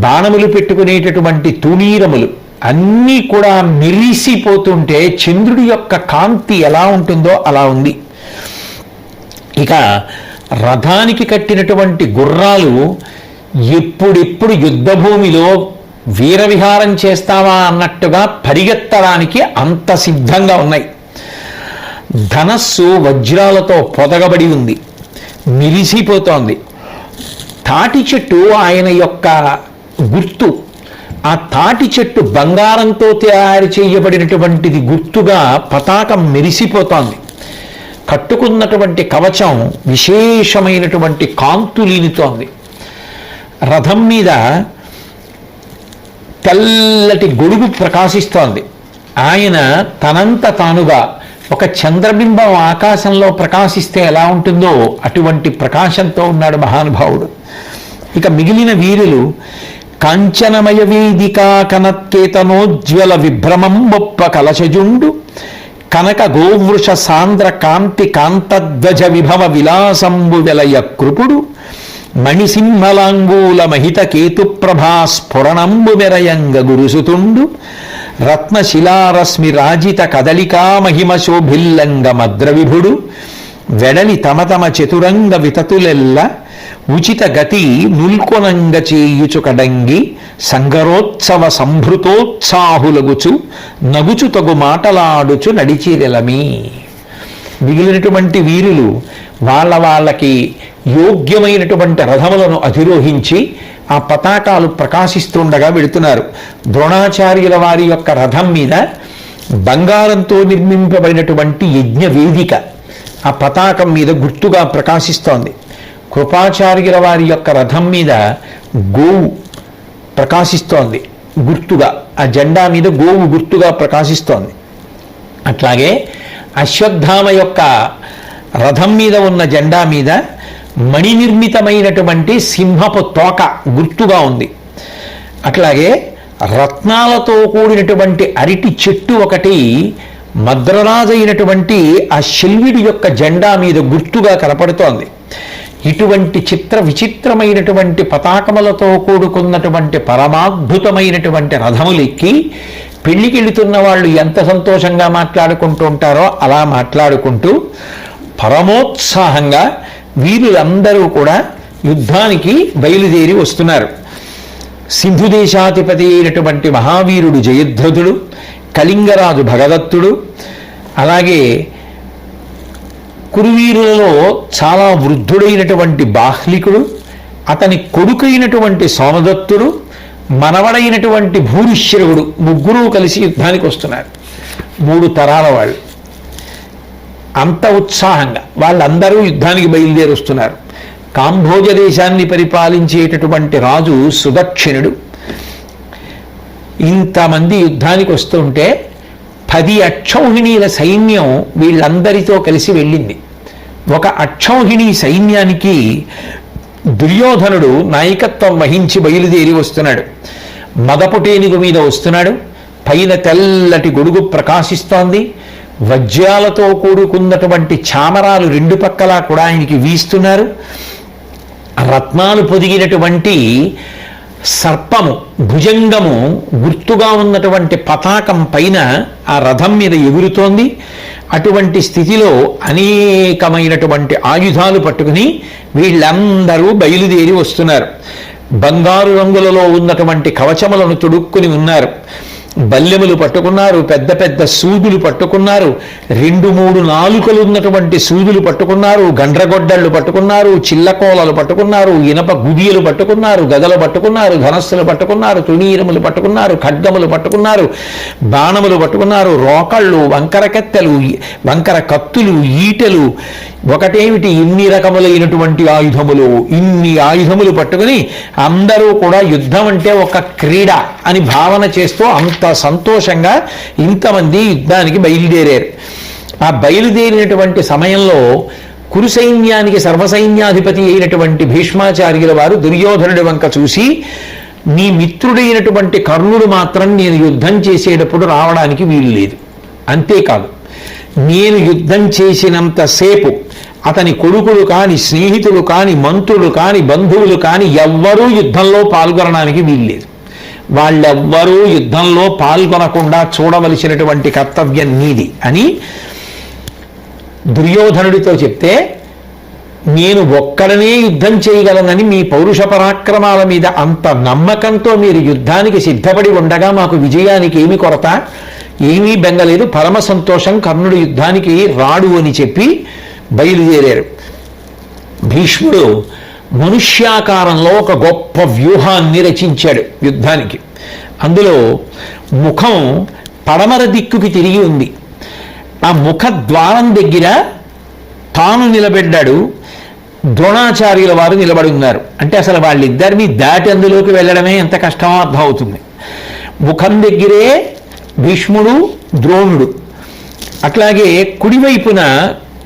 బాణములు పెట్టుకునేటటువంటి తునీరములు అన్నీ కూడా మెరిసిపోతుంటే చంద్రుడి యొక్క కాంతి ఎలా ఉంటుందో అలా ఉంది. ఇక రథానికి కట్టినటువంటి గుర్రాలు ఎప్పుడెప్పుడు యుద్ధభూమిలో వీరవిహారం చేస్తావా అన్నట్టుగా పరిగెత్తడానికి అంత సిద్ధంగా ఉన్నాయి. ధనస్సు వజ్రాలతో పొదగబడి ఉంది, మిరిసిపోతోంది. తాటి చెట్టు ఆయన యొక్క గుర్తు. ఆ తాటి చెట్టు బంగారంతో తయారు చేయబడినటువంటిది గుర్తుగా పతాకం మెరిసిపోతోంది. కట్టుకున్నటువంటి కవచం విశేషమైనటువంటి కాంతులీనితోంది. రథం మీద తెల్లటి గొడుగు ప్రకాశిస్తోంది. ఆయన తనంత తానుగా ఒక చంద్రబింబం ఆకాశంలో ప్రకాశిస్తే ఎలా ఉంటుందో అటువంటి ప్రకాశంతో ఉన్నాడు మహానుభావుడు. ఇక మిగిలిన వీరులు కాంచనమయ వేదికా కనత్కేతనోజ్వల విభ్రమం బొప్ప కలశజుండు కనక గోవృష సాంద్ర కాంతి కాంతధ్వజ విభవ విలాసంబు వెలయ కృపుడు మణిసింహలాంగూల మహిత కేతు ప్రభా స్ఫురణంబు మెరయంగ గురుసుతుండు రత్నశిలారశ్మి రాజిత కదలికా మహిమ శోభిల్లంగ మద్రవిభుడు వెడలి తమ తమ చతురంగ వితతులెల్ల ఉచిత గతి నుల్కొనంగ చేయుచు కడంగి సంగరోత్సవ సంభృతోత్సాహులగుచు నగుచు తగు మాటలాడుచు నడిచిరెలమి. మిగిలినటువంటి వీరులు వాళ్ళకి యోగ్యమైనటువంటి రథములను అధిరోహించి ఆ పతాకాలు ప్రకాశిస్తుండగా వెళుతున్నారు. ద్రోణాచార్యుల వారి యొక్క రథం మీద బంగారంతో నిర్మింపబడినటువంటి యజ్ఞ వేదిక ఆ పతాకం మీద గుర్తుగా ప్రకాశిస్తోంది. కృపాచార్యుల వారి యొక్క రథం మీద గోవు ప్రకాశిస్తోంది గుర్తుగా, ఆ జెండా మీద గోవు గుర్తుగా ప్రకాశిస్తోంది. అట్లాగే అశ్వత్థామ యొక్క రథం మీద ఉన్న జెండా మీద మణినిర్మితమైనటువంటి సింహపు తోక గుర్తుగా ఉంది. అట్లాగే రత్నాలతో కూడినటువంటి అరటి చెట్టు ఒకటి మద్రరాజైనటువంటి ఆ శల్యుడి యొక్క జెండా మీద గుర్తుగా కనపడుతోంది. ఇటువంటి చిత్ర విచిత్రమైనటువంటి పతాకములతో కూడుకున్నటువంటి పరమాద్భుతమైనటువంటి రథములెక్కి పెళ్లికి వెళుతున్న వాళ్ళు ఎంత సంతోషంగా మాట్లాడుకుంటూ ఉంటారో అలా మాట్లాడుకుంటూ పరమోత్సాహంగా వీరులందరూ కూడా యుద్ధానికి బయలుదేరి వస్తున్నారు. సింధు దేశాధిపతి అయినటువంటి మహావీరుడు జయద్రథుడు, కళింగరాజు భగదత్తుడు, అలాగే కురువీరులలో చాలా వృద్ధుడైనటువంటి బాహ్లికుడు, అతని కొడుకైనటువంటి సోమదత్తుడు, మనవడైనటువంటి భూరిశ్రవుడు, ముగ్గురు కలిసి యుద్ధానికి వస్తున్నారు. 3 తరాల వాళ్ళు. అంత ఉత్సాహంగా వాళ్ళందరూ యుద్ధానికి బయలుదేరి వస్తున్నారు. కాంభోజ దేశాన్ని పరిపాలించేటటువంటి రాజు సుదక్షిణుడు. ఇంతమంది యుద్ధానికి వస్తుంటే 10 అక్షౌహిణీల సైన్యం వీళ్ళందరితో కలిసి వెళ్ళింది. ఒక అక్షౌహిణీ సైన్యానికి దుర్యోధనుడు నాయకత్వం వహించి బయలుదేరి వస్తున్నాడు. మదపుటేనుగు మీద వస్తున్నాడు. పైన తెల్లటి గొడుగు ప్రకాశిస్తోంది. వజ్రాలతో కూడుకున్నటువంటి చామరాలు 2 పక్కలా కూడా ఆయనకి వీస్తున్నారు. రత్నాలు పొదిగినటువంటి సర్పము భుజంగము గుర్తుగా ఉన్నటువంటి పతాకం పైన ఆ రథం మీద ఎగురుతోంది. అటువంటి స్థితిలో అనేకమైనటువంటి ఆయుధాలు పట్టుకుని వీళ్ళందరూ బయలుదేరి వస్తున్నారు. బంగారు రంగులలో ఉన్నటువంటి కవచములను తొడుక్కుని ఉన్నారు. బల్లెములు పట్టుకున్నారు, పెద్ద పెద్ద సూదులు పట్టుకున్నారు, 2-3 నాలుకలు ఉన్నటువంటి సూదులు పట్టుకున్నారు, గండ్రగొడ్డళ్ళు పట్టుకున్నారు, చిల్లకోలలు పట్టుకున్నారు, ఇనప గుదియలు పట్టుకున్నారు, గదలు పట్టుకున్నారు, ధనస్సులు పట్టుకున్నారు, తుణీరములు పట్టుకున్నారు, ఖడ్గములు పట్టుకున్నారు, బాణములు పట్టుకున్నారు, రోకళ్ళు, వంకర కత్తెలు, వంకర కత్తులు, ఈటెలు, ఒకటేమిటి ఇన్ని రకములైనటువంటి ఆయుధములు. ఇన్ని ఆయుధములు పట్టుకుని అందరూ కూడా యుద్ధం అంటే ఒక క్రీడ అని భావన చేస్తూ అంత సంతోషంగా ఇంతమంది యుద్ధానికి బయలుదేరారు. ఆ బయలుదేరినటువంటి సమయంలో కురు సైన్యానికి సర్వసైన్యాధిపతి అయినటువంటి భీష్మాచార్యుల వారు దుర్యోధనుడి వంక చూసి, నీ మిత్రుడైనటువంటి కర్ణుడు మాత్రం నేను యుద్ధం చేసేటప్పుడు రావడానికి వీలు లేదు. అంతేకాదు, నేను యుద్ధం చేసినంతసేపు అతని కొడుకులు కాని, స్నేహితులు కాని, మంత్రులు కాని, బంధువులు కాని ఎవ్వరూ యుద్ధంలో పాల్గొనడానికి వీల్లేదు. వాళ్ళెవ్వరూ యుద్ధంలో పాల్గొనకుండా చూడవలసినటువంటి కర్తవ్యం నీది అని దుర్యోధనుడితో చెప్తే, నేను ఒక్కడనే యుద్ధం చేయగలనని మీ పౌరుష పరాక్రమాల మీద అంత నమ్మకంతో మీరు యుద్ధానికి సిద్ధపడి ఉండగా మాకు విజయానికి ఏమి కొరత, ఏమీ బెంగలేదు, పరమ సంతోషం, కర్ణుడు యుద్ధానికి రాడు అని చెప్పి బయలుదేరారు. భీష్ముడు మనుష్యాకారంలో ఒక గొప్ప వ్యూహాన్ని రచించాడు యుద్ధానికి. అందులో ముఖం పడమర దిక్కుకి తిరిగి ఉంది. ఆ ముఖ ద్వారం దగ్గర తాను నిలబడ్డాడు, ద్రోణాచార్యుల వారు నిలబడి ఉన్నారు. అంటే అసలు వాళ్ళిద్దరినీ దాటి అందులోకి వెళ్ళడమే ఎంత కష్టమో అర్థం అవుతుంది. ముఖం దగ్గరే భీష్ముడు, ద్రోణుడు, అట్లాగే కుడివైపున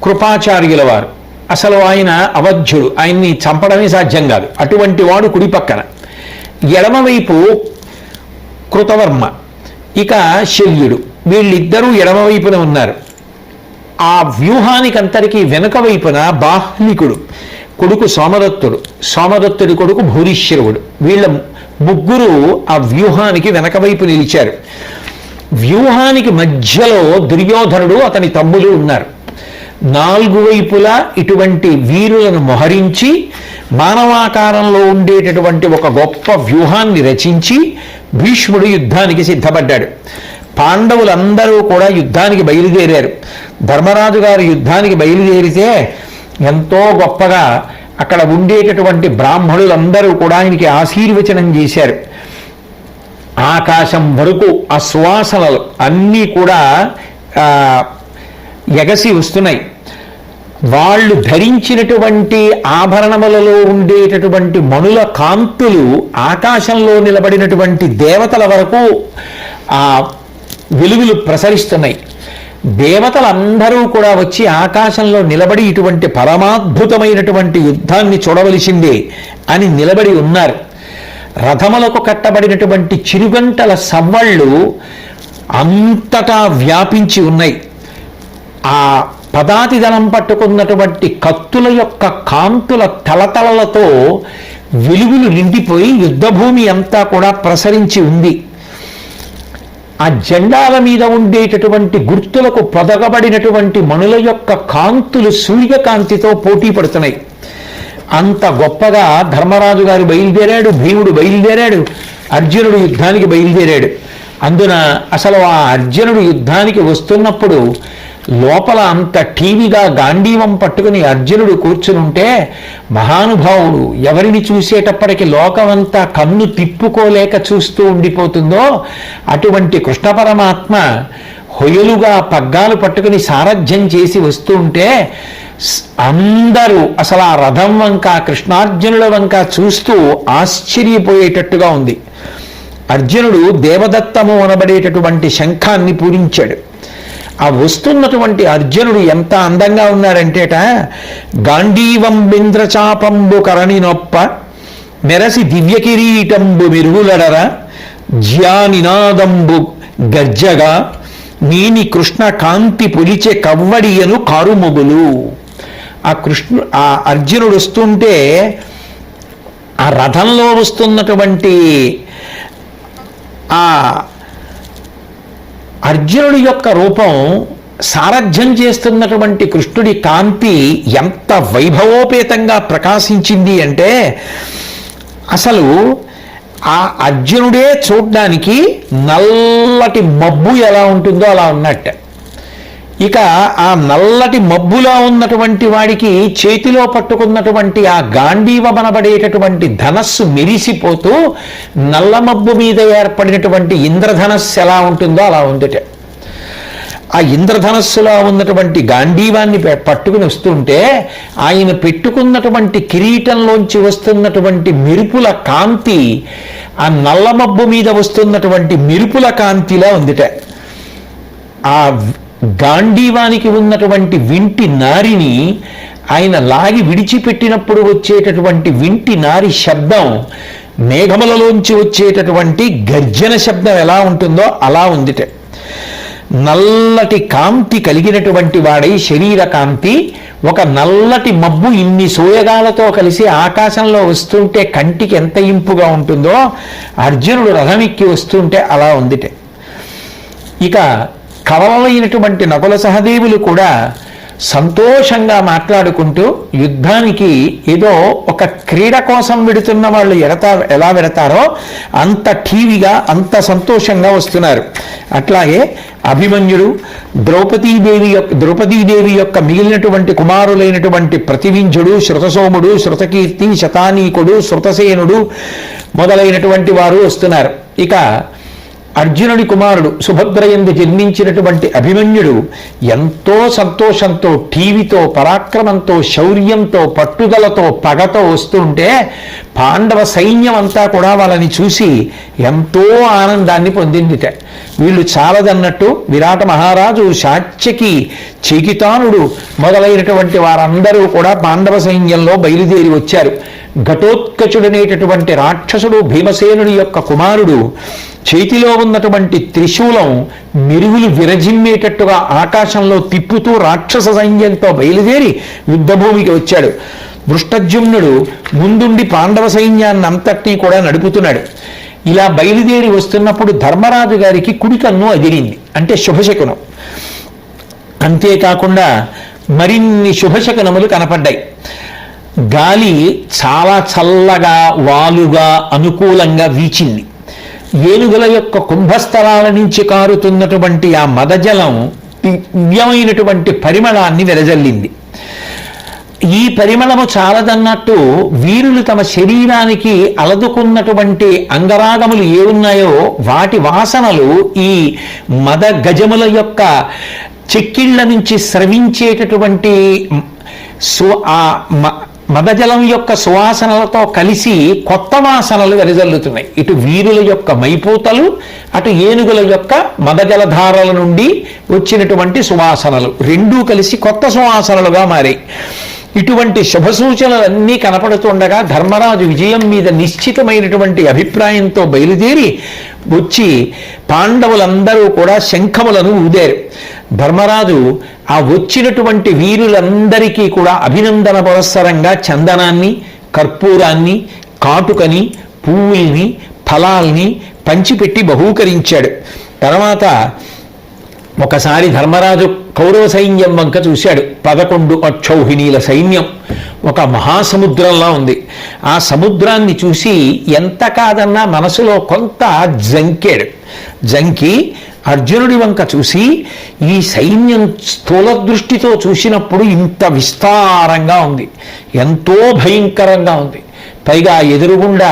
కృపాచార్యుల వారు. అసలు ఆయన అవధ్యుడు, ఆయన్ని చంపడమే సాధ్యం కాదు, అటువంటి వాడు కుడి పక్కన. ఎడమవైపు కృతవర్మ, ఇక శల్యుడు, వీళ్ళిద్దరూ ఎడమవైపున ఉన్నారు. ఆ వ్యూహానికంతరికి వెనుక వైపున బాహ్లికుడు కొడుకు సోమదత్తుడు, సోమదత్తుడి కొడుకు భూరిశ్రవుడు, వీళ్ళ ముగ్గురు ఆ వ్యూహానికి వెనక వైపు నిలిచారు. వ్యూహానికి మధ్యలో దుర్యోధనుడు, అతని తమ్ములు ఉన్నారు. 4 వైపులా ఇటువంటి వీరులను మోహరించి మానవాకారంలో ఉండేటటువంటి ఒక గొప్ప వ్యూహాన్ని రచించి భీష్ముడు యుద్ధానికి సిద్ధపడ్డాడు. పాండవులందరూ కూడా యుద్ధానికి బయలుదేరారు. ధర్మరాజు గారు యుద్ధానికి బయలుదేరితే ఎంతో గొప్పగా అక్కడ ఉండేటటువంటి బ్రాహ్మణులందరూ కూడా ఆయనకి ఆశీర్వచనం చేశారు. ఆకాశం వరకు ఆ సువాసనలు అన్నీ కూడా ఎగసి వస్తున్నాయి. వాళ్ళు ధరించినటువంటి ఆభరణములలో ఉండేటటువంటి మణుల కాంతులు ఆకాశంలో నిలబడినటువంటి దేవతల వరకు ఆ వెలుగులు ప్రసరిస్తున్నాయి. దేవతలందరూ కూడా వచ్చి ఆకాశంలో నిలబడి ఇటువంటి పరమాద్భుతమైనటువంటి యుద్ధాన్ని చూడవలసిందే అని నిలబడి ఉన్నారు. రథములకు కట్టబడినటువంటి చిరుగంటల సవ్వళ్ళు అంతటా వ్యాపించి ఉన్నాయి. ఆ పదాతి దళం పట్టుకున్నటువంటి కత్తుల యొక్క కాంతుల తలతలలతో వెలుగులు నిండిపోయి యుద్ధభూమి అంతా కూడా ప్రసరించి ఉంది. ఆ జెండాల మీద ఉండేటటువంటి గుర్తులకు పొదగబడినటువంటి మణుల యొక్క కాంతులు సూర్యకాంతితో పోటీ పడుతున్నాయి. అంత గొప్పగా ధర్మరాజు గారు బయలుదేరాడు, భీముడు బయలుదేరాడు, అర్జునుడు యుద్ధానికి బయలుదేరాడు. అందున అసలు ఆ అర్జునుడు యుద్ధానికి వస్తున్నప్పుడు లోపల అంత టీవీగా గాంధీవం పట్టుకుని అర్జునుడు కూర్చునుంటే మహానుభావుడు ఎవరిని చూసేటప్పటికి లోకమంతా కన్ను తిప్పుకోలేక చూస్తూ ఉండిపోతుందో అటువంటి కృష్ణ పరమాత్మ హొయలుగా పగ్గాలు పట్టుకుని సారథ్యం చేసి వస్తూ ఉంటే అందరూ అసలు ఆ రథం వంక కృష్ణార్జునుల వంక చూస్తూ ఆశ్చర్యపోయేటట్టుగా ఉంది. అర్జునుడు దేవదత్తము అనబడేటటువంటి శంఖాన్ని పూరించాడు. ఆ వస్తున్నటువంటి అర్జునుడు ఎంత అందంగా ఉన్నాడంటేట, గాంధీవం బింద్రచాపంబు కరణి నొప్ప మెరసి దివ్య కిరీటంబు మెరుగులడర జ్యానినాదంబు గర్జగా నీని కృష్ణ కాంతి పొలిచే కవ్వడియను కారుమొగులు. ఆ అర్జునుడు వస్తుంటే ఆ రథంలో వస్తున్నటువంటి ఆ అర్జునుడి యొక్క రూపం, సారథ్యం చేస్తున్నటువంటి కృష్ణుడి కాంతి ఎంత వైభవోపేతంగా ప్రకాశించింది అంటే అసలు ఆ అర్జునుడే చూడ్డానికి నల్లటి మబ్బు ఎలా ఉంటుందో అలా ఉన్నట్టు. ఇక ఆ నల్లటి మబ్బులా ఉన్నటువంటి వాడికి చేతిలో పట్టుకున్నటువంటి ఆ గాంధీవమనబడేటటువంటి ధనస్సు మెరిసిపోతూ నల్ల మబ్బు మీద ఏర్పడినటువంటి ఇంద్రధనస్సు ఎలా ఉంటుందో అలా ఉందిట. ఆ ఇంద్రధనస్సులో ఉన్నటువంటి గాంధీవాన్ని పట్టుకుని వస్తుంటే ఆయన పెట్టుకున్నటువంటి కిరీటంలోంచి వస్తున్నటువంటి మెరుపుల కాంతి ఆ నల్ల మబ్బు మీద వస్తున్నటువంటి మెరుపుల కాంతిలా ఉందిట. ఆ గాంధీవానికి ఉన్నటువంటి వింటి నారిని ఆయన లాగి విడిచిపెట్టినప్పుడు వచ్చేటటువంటి వింటి నారి శబ్దం మేఘములలోంచి వచ్చేటటువంటి గర్జన శబ్దం ఎలా ఉంటుందో అలా ఉందిట. నల్లటి కాంతి కలిగినటువంటి వాడై శరీర కాంతి, ఒక నల్లటి మబ్బు ఇన్ని సోయగాలతో కలిసి ఆకాశంలో వస్తుంటే కంటికి ఎంత ఇంపుగా ఉంటుందో అర్జునుడు రథమెక్కి వస్తుంటే అలా ఉందిట. ఇక కవలైనటువంటి నకుల సహదేవులు కూడా సంతోషంగా మాట్లాడుకుంటూ యుద్ధానికి ఏదో ఒక క్రీడ కోసం వెడుతున్న వాళ్ళు ఎలా వెడతారో అంత టీవీగా అంత సంతోషంగా వస్తున్నారు. అట్లాగే అభిమన్యుడు, ద్రౌపదీదేవి యొక్క మిగిలినటువంటి కుమారులైనటువంటి ప్రతివింజుడు, శృతసోముడు, శృతకీర్తి, శతానీకుడు, శృతసేనుడు మొదలైనటువంటి వారు వస్తున్నారు. ఇక అర్జునుడి కుమారుడు సుభద్రయందు జన్మించినటువంటి అభిమన్యుడు ఎంతో సంతోషంతో, టీవీతో, పరాక్రమంతో, శౌర్యంతో, పట్టుదలతో, పగతో వస్తుంటే పాండవ సైన్యం అంతా కూడా వాళ్ళని చూసి ఎంతో ఆనందాన్ని పొందిందిట. వీళ్ళు చాలదన్నట్టు విరాట మహారాజు, శాత్యకి, చీకితానుడు మొదలైనటువంటి వారందరూ కూడా పాండవ సైన్యంలో బయలుదేరి వచ్చారు. ఘటోత్కచుడనేటటువంటి రాక్షసుడు భీమసేనుడి యొక్క కుమారుడు చేతిలో ఉన్నటువంటి త్రిశూలం మెరుగులు విరజిమ్మేటట్టుగా ఆకాశంలో తిప్పుతూ రాక్షస సైన్యంతో బయలుదేరి యుద్ధభూమికి వచ్చాడు. వృష్టజుమ్నుడు ముందుండి పాండవ సైన్యాన్ని అంతటినీ కూడా నడుపుతున్నాడు. ఇలా బయలుదేరి వస్తున్నప్పుడు ధర్మరాజు గారికి కుడి కన్ను అదిరింది, అంటే శుభశకునం. అంతేకాకుండా మరిన్ని శుభశకునములు కనపడ్డాయి. గాలి చాలా చల్లగా, వాలుగా, అనుకూలంగా వీచింది. ఏనుగుల యొక్క కుంభస్థలాల నుంచి కారుతున్నటువంటి ఆ మదజలం దివ్యమైనటువంటి పరిమళాన్ని వెదజల్లింది. ఈ పరిమళము చాలదన్నట్టు వీరులు తమ శరీరానికి అలదుకున్నటువంటి అంగరాగములు ఏ ఉన్నాయో వాటి వాసనలు ఈ మద గజముల యొక్క చెక్కిళ్ల నుంచి స్రవించేటటువంటి మదజలం యొక్క సువాసనలతో కలిసి కొత్త వాసనలు వెదజల్లుతున్నాయి. ఇటు వీరుల యొక్క మైపూతలు, అటు ఏనుగుల యొక్క మదజలధారల నుండి వచ్చినటువంటి సువాసనలు రెండూ కలిసి కొత్త సువాసనలుగా మారాయి. ఇటువంటి శుభ సూచనలన్నీ కనపడుతుండగా ధర్మరాజు విజయం మీద నిశ్చితమైనటువంటి అభిప్రాయంతో బయలుదేరి వచ్చి పాండవులందరూ కూడా శంఖములను ఊదారు. ధర్మరాజు ఆ వచ్చినటువంటి వీరులందరికీ కూడా అభినందన పురస్సరంగా చందనాన్ని, కర్పూరాన్ని, కాటుకని, పువ్వుల్ని, ఫలాల్ని పంచిపెట్టి బహూకరించాడు. తర్వాత ఒకసారి ధర్మరాజు కౌరవ సైన్యం వంక చూశాడు. 11 అక్షౌహిణీల సైన్యం ఒక మహాసముద్రంలా ఉంది. ఆ సముద్రాన్ని చూసి ఎంత కాదన్నా మనసులో కొంత జంకి అర్జునుడి వంక చూసి ఈ సైన్యం స్థూల దృష్టితో చూసినప్పుడు ఇంత విస్తారంగా ఉంది, ఎంతో భయంకరంగా ఉంది. పైగా ఎదురుగుండా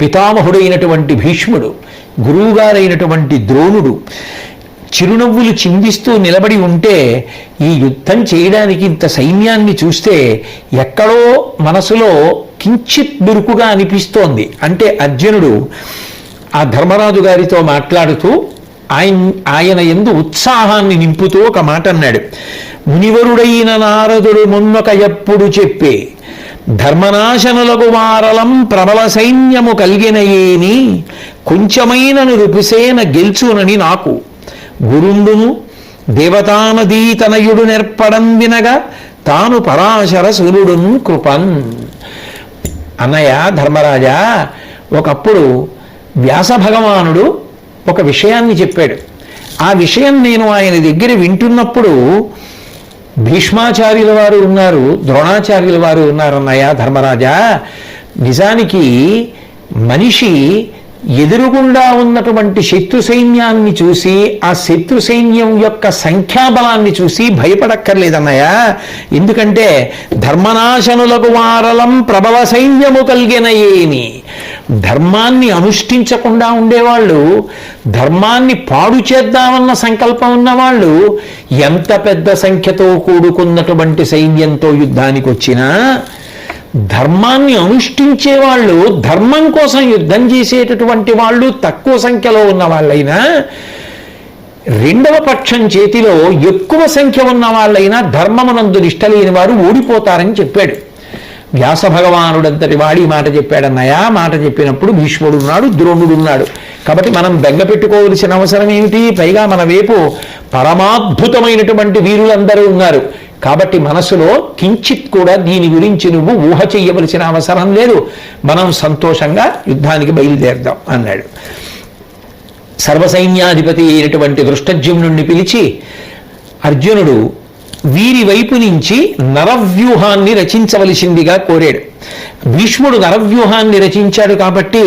పితామహుడైనటువంటి భీష్ముడు, గురువుగారైనటువంటి ద్రోణుడు చిరునవ్వులు చిందిస్తూ నిలబడి ఉంటే ఈ యుద్ధం చేయడానికి ఇంత సైన్యాన్ని చూస్తే ఎక్కడో మనసులో కించిత్ బిరుకుగా అనిపిస్తోంది. అంటే అర్జునుడు ఆ ధర్మరాజు గారితో మాట్లాడుతూ ఆయన యందు ఉత్సాహాన్ని నింపుతూ ఒక మాట అన్నాడు. మునివరుడైన నారదుడు మొన్నొక ఎప్పుడు చెప్పే ధర్మనాశనులకు వారలం ప్రబల సైన్యము కలిగినయేని కొంచెమైనను రుపిసేన గెల్చునని నాకు గురుండును దేవతానదీతనయుడు నెర్పడం వినగా తాను పరాశర సూర్యుడును కృపన్. అన్నయ్య ధర్మరాజా, ఒకప్పుడు వ్యాస భగవానుడు ఒక విషయాన్ని చెప్పాడు. ఆ విషయం నేను ఆయన దగ్గర వింటున్నప్పుడు భీష్మాచార్యుల వారు ఉన్నారు, ద్రోణాచార్యుల వారు ఉన్నారు. అన్నయ్య ధర్మరాజా, నిజానికి మనిషి ఎదురుగుండా ఉన్నటువంటి శత్రు సైన్యాన్ని చూసి ఆ శత్రు సైన్యం యొక్క సంఖ్యాబలాన్ని చూసి భయపడక్కర్లేదన్నయ్య. ఎందుకంటే ధర్మనాశనులకు వారలం ప్రబల సైన్యము కలిగినయేని. ధర్మాన్ని అనుష్ఠించకుండా ఉండేవాళ్ళు, ధర్మాన్ని పాడు చేద్దామన్న సంకల్పం ఉన్నవాళ్ళు ఎంత పెద్ద సంఖ్యతో కూడుకున్నటువంటి సైన్యంతో యుద్ధానికి వచ్చినా ధర్మాన్ని అనుష్ఠించే వాళ్ళు, ధర్మం కోసం యుద్ధం చేసేటటువంటి వాళ్ళు తక్కువ సంఖ్యలో ఉన్న వాళ్ళైనా, రెండవ పక్షం చేతిలో ఎక్కువ సంఖ్య ఉన్న వాళ్ళైనా ధర్మమునందు నిష్ట లేని వారు ఓడిపోతారని చెప్పాడు వ్యాస భగవానుడంతటి వాడి మాట చెప్పాడన్నయ్య. మాట చెప్పినప్పుడు భీష్ముడు ఉన్నాడు, ద్రోణుడు ఉన్నాడు. కాబట్టి మనం బెంగ పెట్టుకోవలసిన అవసరం ఏమిటి? పైగా మన వైపు పరమాద్భుతమైనటువంటి వీరులందరూ ఉన్నారు. కాబట్టి మనసులో కించిత్ కూడా దీని గురించి నువ్వు ఊహ చెయ్యవలసిన అవసరం లేదు. మనం సంతోషంగా యుద్ధానికి బయలుదేరదాం అన్నాడు. సర్వసైన్యాధిపతి అయినటువంటి దృష్టజ్యుమ్నుణ్ణి పిలిచి అర్జునుడు వీరి వైపు నుంచి నరవ్యూహాన్ని రచించవలసిందిగా కోరాడు. భీష్ముడు నరవ్యూహాన్ని రచించాడు కాబట్టి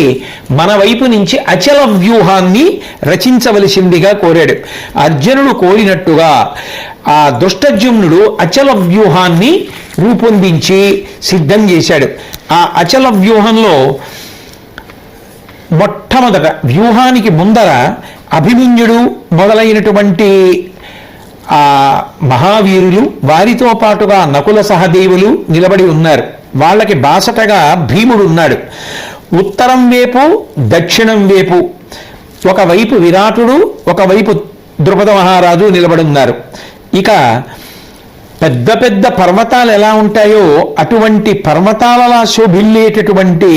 మన వైపు నుంచి అచల వ్యూహాన్ని రచించవలసిందిగా కోరాడు. అర్జునుడు కోరినట్టుగా ఆ దుష్టజ్యుమ్నుడు అచల వ్యూహాన్ని రూపొందించి సిద్ధం చేశాడు. ఆ అచల వ్యూహంలో మొట్టమొదట వ్యూహానికి ముందర అభిమన్యుడు మొదలైనటువంటి ఆ మహావీరులు, వారితో పాటుగా నకుల సహదేవులు నిలబడి ఉన్నారు. వాళ్ళకి బాసటగా భీముడు ఉన్నాడు. ఉత్తరం వైపు, దక్షిణం వైపు ఒకవైపు విరాటుడు, ఒకవైపు ద్రుపద మహారాజు నిలబడి ఉన్నారు. ఇక పెద్ద పెద్ద పర్వతాలు ఎలా ఉంటాయో అటువంటి పర్వతాలలా శోభిల్లేటటువంటి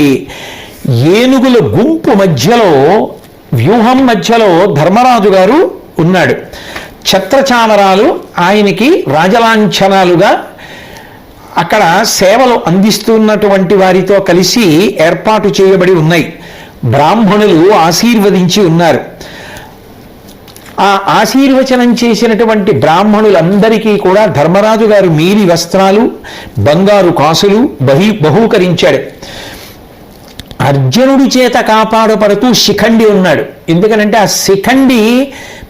ఏనుగుల గుంపు మధ్యలో, వ్యూహం మధ్యలో ధర్మరాజు గారు ఉన్నాడు. ఛత్రచామరాలు ఆయనకి రాజలాంఛనాలుగా అక్కడ సేవలు అందిస్తున్నటువంటి వారితో కలిసి ఏర్పాటు చేయబడి ఉన్నాయి. బ్రాహ్మణులు ఆశీర్వదించి ఉన్నారు. ఆ ఆశీర్వచనం చేసినటువంటి బ్రాహ్మణులందరికీ కూడా ధర్మరాజు గారు మీరి వస్త్రాలు, బంగారు కాసులు బహూకరించాడు. అర్జునుడి చేత కాపాడుపడుతూ శిఖండి ఉన్నాడు. ఎందుకనంటే ఆ శిఖండి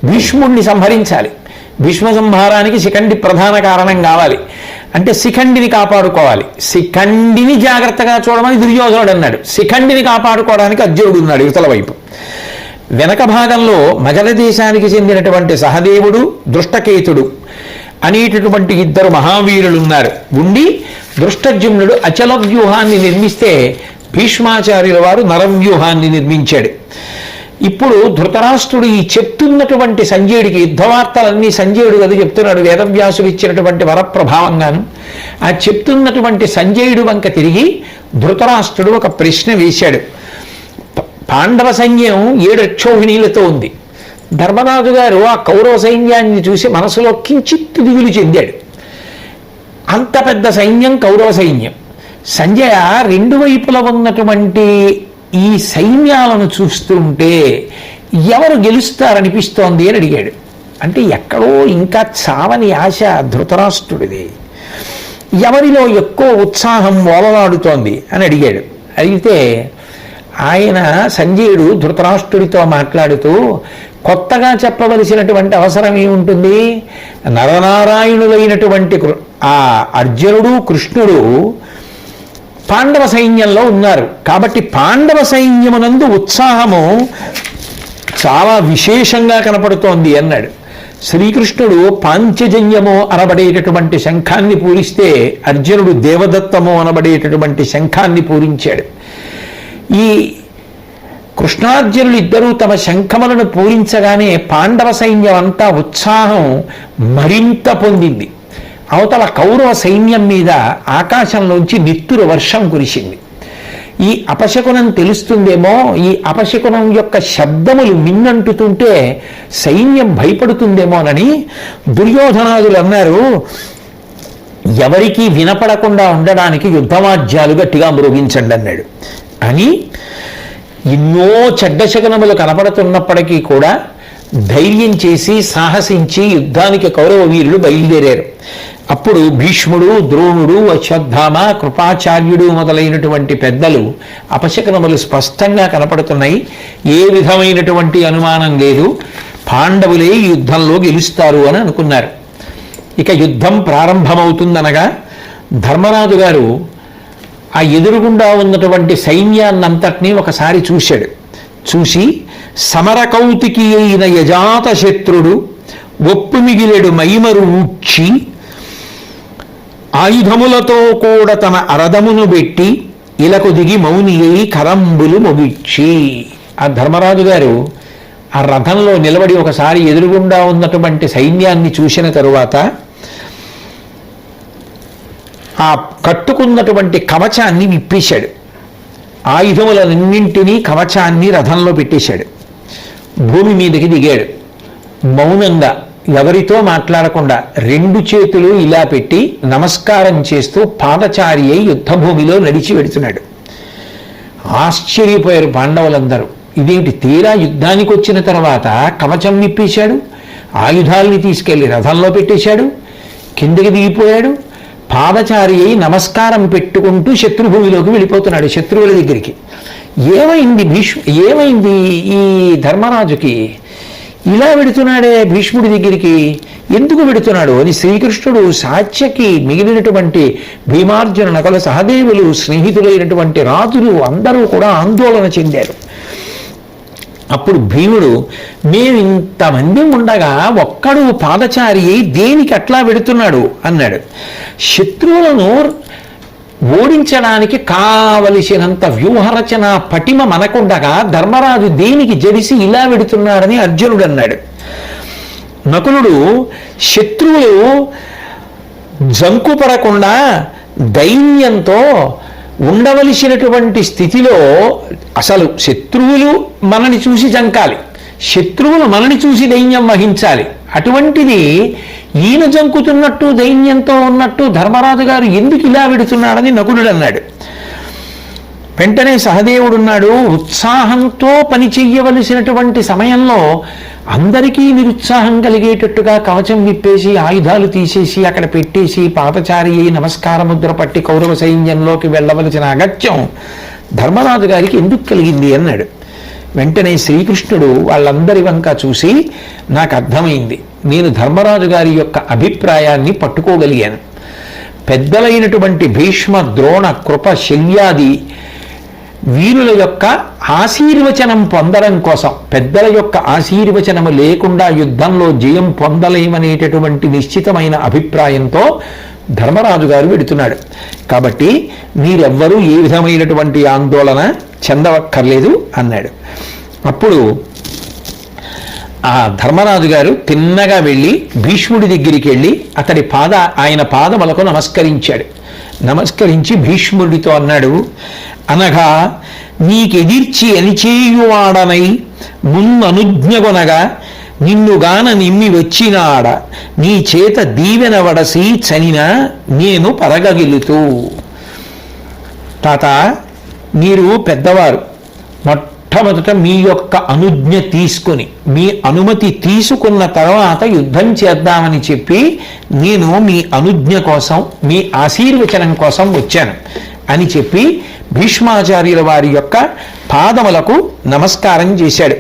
భీష్ముడిని సంహరించాలి. భీష్మ సంహారానికి శిఖండి ప్రధాన కారణం కావాలి. అంటే శిఖండిని కాపాడుకోవాలి. శిఖండిని జాగ్రత్తగా చూడమని దుర్యోధనుడు అన్నాడు. శిఖండిని కాపాడుకోవడానికి అర్జునుడు ఉన్నాడు యువతల వైపు. వెనక భాగంలో మగధ దేశానికి చెందినటువంటి సహదేవుడు, దృష్టకేతుడు అనేటటువంటి ఇద్దరు మహావీరులు ఉన్నారు. ఉండి దృష్టజుమ్నుడు అచల వ్యూహాన్ని నిర్మిస్తే భీష్మాచార్యుల వారు నరవ్యూహాన్ని నిర్మించాడు. ఇప్పుడు ధృతరాష్ట్రుడు ఈ చెప్తున్నటువంటి సంజయుడికి యుద్ధవార్తలన్నీ సంజయుడు కదా చెప్తున్నాడు, వేదవ్యాసుడు ఇచ్చినటువంటి వరప్రభావంగాను. ఆ చెప్తున్నటువంటి సంజయుడు వంక తిరిగి ధృతరాష్ట్రుడు ఒక ప్రశ్న వేశాడు. పాండవ సైన్యం 7 అక్షోహిణీలతో ఉంది. ధర్మరాజు గారు ఆ కౌరవ సైన్యాన్ని చూసి మనసులో కించిత్తు దిగులు చెందాడు. అంత పెద్ద సైన్యం కౌరవ సైన్యం. సంజయ, 2 వైపులా ఉన్నటువంటి ఈ సైన్యాలను చూస్తుంటే ఎవరు గెలుస్తారనిపిస్తోంది అని అడిగాడు. అంటే ఎక్కడో ఇంకా చావని ఆశ ధృతరాష్ట్రుడిది, ఎవరిలో ఎక్కువ ఉత్సాహం ఓలలాడుతోంది అని అడిగాడు. అడిగితే ఆయన సంజయుడు ధృతరాష్ట్రుడితో మాట్లాడుతూ, కొత్తగా చెప్పవలసినటువంటి అవసరం ఏముంటుంది? నరనారాయణులైనటువంటి ఆ అర్జునుడు, కృష్ణుడు పాండవ సైన్యంలో ఉన్నారు. కాబట్టి పాండవ సైన్యమునందు ఉత్సాహము చాలా విశేషంగా కనపడుతోంది అన్నాడు. శ్రీకృష్ణుడు పాంచజన్యము అనబడేటటువంటి శంఖాన్ని పూరిస్తే అర్జునుడు దేవదత్తము అనబడేటటువంటి శంఖాన్ని పూరించాడు. ఈ కృష్ణార్జునులు ఇద్దరూ తమ శంఖములను పూరించగానే పాండవ సైన్యం అంతా ఉత్సాహం మరింత పొందింది. అవతల కౌరవ సైన్యం మీద ఆకాశంలోంచి నిత్తుర వర్షం కురిసింది. ఈ అపశకునం తెలుస్తుందేమో, ఈ అపశకునం యొక్క శబ్దములు మిన్నంటుతుంటే సైన్యం భయపడుతుందేమోనని దుర్యోధనాదులు అన్నారు, ఎవరికీ వినపడకుండా ఉండడానికి యుద్ధవాద్యాలు గట్టిగా మ్రోగించండి అన్నాడు. అని ఎన్నో చెడ్డ శకునములు కనపడుతున్నప్పటికీ కూడా ధైర్యం చేసి సాహసించి యుద్ధానికి కౌరవ వీరులు బయలుదేరారు. అప్పుడు భీష్ముడు, ద్రోణుడు, అశ్వత్థామ, కృపాచార్యుడు మొదలైనటువంటి పెద్దలు అపశకునములు స్పష్టంగా కనపడుతున్నాయి, ఏ విధమైనటువంటి అనుమానం లేదు, పాండవులే యుద్ధంలో గెలుస్తారు అని అనుకున్నారు. ఇక యుద్ధం ప్రారంభమవుతుందనగా ధర్మరాజు గారు ఆ ఎదురుగుండా ఉన్నటువంటి సైన్యాన్నంతటినీ ఒకసారి చూశాడు. చూసి సమరకౌతికి అయిన యజాత శత్రుడు ఒప్పు మిగిలెడు మైమరు ఊడ్చి ఆయుధములతో కూడా తన అరదమును పెట్టి ఇలకు దిగి మౌని అయి కరంబులు మొగిచ్చి. ఆ ధర్మరాజు గారు ఆ రథంలో నిలబడి ఒకసారి ఎదురుగుండా ఉన్నటువంటి సైన్యాన్ని చూసిన తరువాత ఆ కట్టుకున్నటువంటి కవచాన్ని విప్పేశాడు. ఆయుధములన్నింటినీ కవచాన్ని రథంలో పెట్టేశాడు. భూమి మీదకి దిగాడు. మౌనంగా ఎవరితో మాట్లాడకుండా 2 చేతులు ఇలా పెట్టి నమస్కారం చేస్తూ పాదచారి అయి యుద్ధభూమిలో నడిచి వెడుతున్నాడు. ఆశ్చర్యపోయారు పాండవులందరూ. ఇదేమిటి, తీరా యుద్ధానికి వచ్చిన తర్వాత కవచం విప్పేశాడు, ఆయుధాలని తీసుకెళ్లి రథంలో పెట్టేశాడు, కిందకి దిగిపోయాడు, పాదచారి అయి నమస్కారం పెట్టుకుంటూ శత్రుభూమిలోకి వెళ్ళిపోతున్నాడు, శత్రువుల దగ్గరికి. ఏమైంది ఈ ధర్మరాజుకి? ఇలా వెడుతున్నాడే భీష్ముడి దగ్గరికి, ఎందుకు వెడుతున్నాడు అని శ్రీకృష్ణుడు, సాత్యకి, మిగిలినటువంటి భీమార్జున, నకుల సహదేవులు, స్నేహితులైనటువంటి రాజులు అందరూ కూడా ఆందోళన చెందారు. అప్పుడు భీముడు, మేము ఇంతమంది ఉండగా ఒక్కడు పాదచారి అయి దేనికి అట్లా వెడుతున్నాడు అన్నాడు. శత్రువులను ఓడించడానికి కావలసినంత వ్యూహరచన పటిమ మనకుండగా ధర్మరాజు దేనికి జడిసి ఇలా వెడుతున్నాడని అర్జునుడు అన్నాడు. నకులుడు, శత్రువులు జంకుపడకుండా దైన్యంతో ఉండవలసినటువంటి స్థితిలో, అసలు శత్రువులు మనని చూసి జంకాలి, శత్రువులు మనని చూసి దైన్యం వహించాలి. అటువంటిది ఈయన జంకుతున్నట్టు దైన్యంతో ఉన్నట్టు ధర్మరాజు గారు ఎందుకు ఇలా వెడుతున్నాడని నకులుడు అన్నాడు. వెంటనే సహదేవుడున్నాడు, ఉత్సాహంతో పని చెయ్యవలసినటువంటి సమయంలో అందరికీ నిరుత్సాహం కలిగేటట్టుగా కవచం విప్పేసి ఆయుధాలు తీసేసి అక్కడ పెట్టేసి పాదచారి అయి నమస్కార ముద్ర పట్టి కౌరవ సైన్యంలోకి వెళ్ళవలసిన అగత్యం ధర్మరాజు గారికి ఎందుకు కలిగింది అన్నాడు. వెంటనే శ్రీకృష్ణుడు వాళ్ళందరి వంక చూసి, నాకు అర్థమైంది, నేను ధర్మరాజు గారి యొక్క అభిప్రాయాన్ని పట్టుకోగలిగాను. పెద్దలైనటువంటి భీష్మ, ద్రోణ, కృప, శల్యాది వీరుల యొక్క ఆశీర్వచనం పొందడం కోసం, పెద్దల యొక్క ఆశీర్వచనము లేకుండా యుద్ధంలో జయం పొందలేమనేటటువంటి నిశ్చితమైన అభిప్రాయంతో ధర్మరాజు గారు వెడుతున్నాడు. కాబట్టి మీరెవ్వరూ ఏ విధమైనటువంటి ఆందోళన చెందవక్కర్లేదు అన్నాడు. అప్పుడు ఆ ధర్మరాజు గారు తిన్నగా వెళ్ళి భీష్ముడి దగ్గరికి వెళ్ళి ఆయన పాదములకు నమస్కరించాడు. నమస్కరించి భీష్ముడితో అన్నాడు, అనగా నీకెదిర్చి అనిచేయువాడనై మున్ననుజ్ఞగొనగా నిన్నుగాన నిమ్మి వచ్చినాడ నీ చేత దీవెన వడసి చనిన నేను పరగగిలుతూ. తాత, మీరు పెద్దవారు, మొట్టమొదట మీ యొక్క అనుజ్ఞ తీసుకుని, మీ అనుమతి తీసుకున్న తర్వాత యుద్ధం చేద్దామని చెప్పి నేను మీ అనుజ్ఞ కోసం, మీ ఆశీర్వచనం కోసం వచ్చాను అని చెప్పి భీష్మాచార్యుల వారి యొక్క పాదములకు నమస్కారం చేశాడు.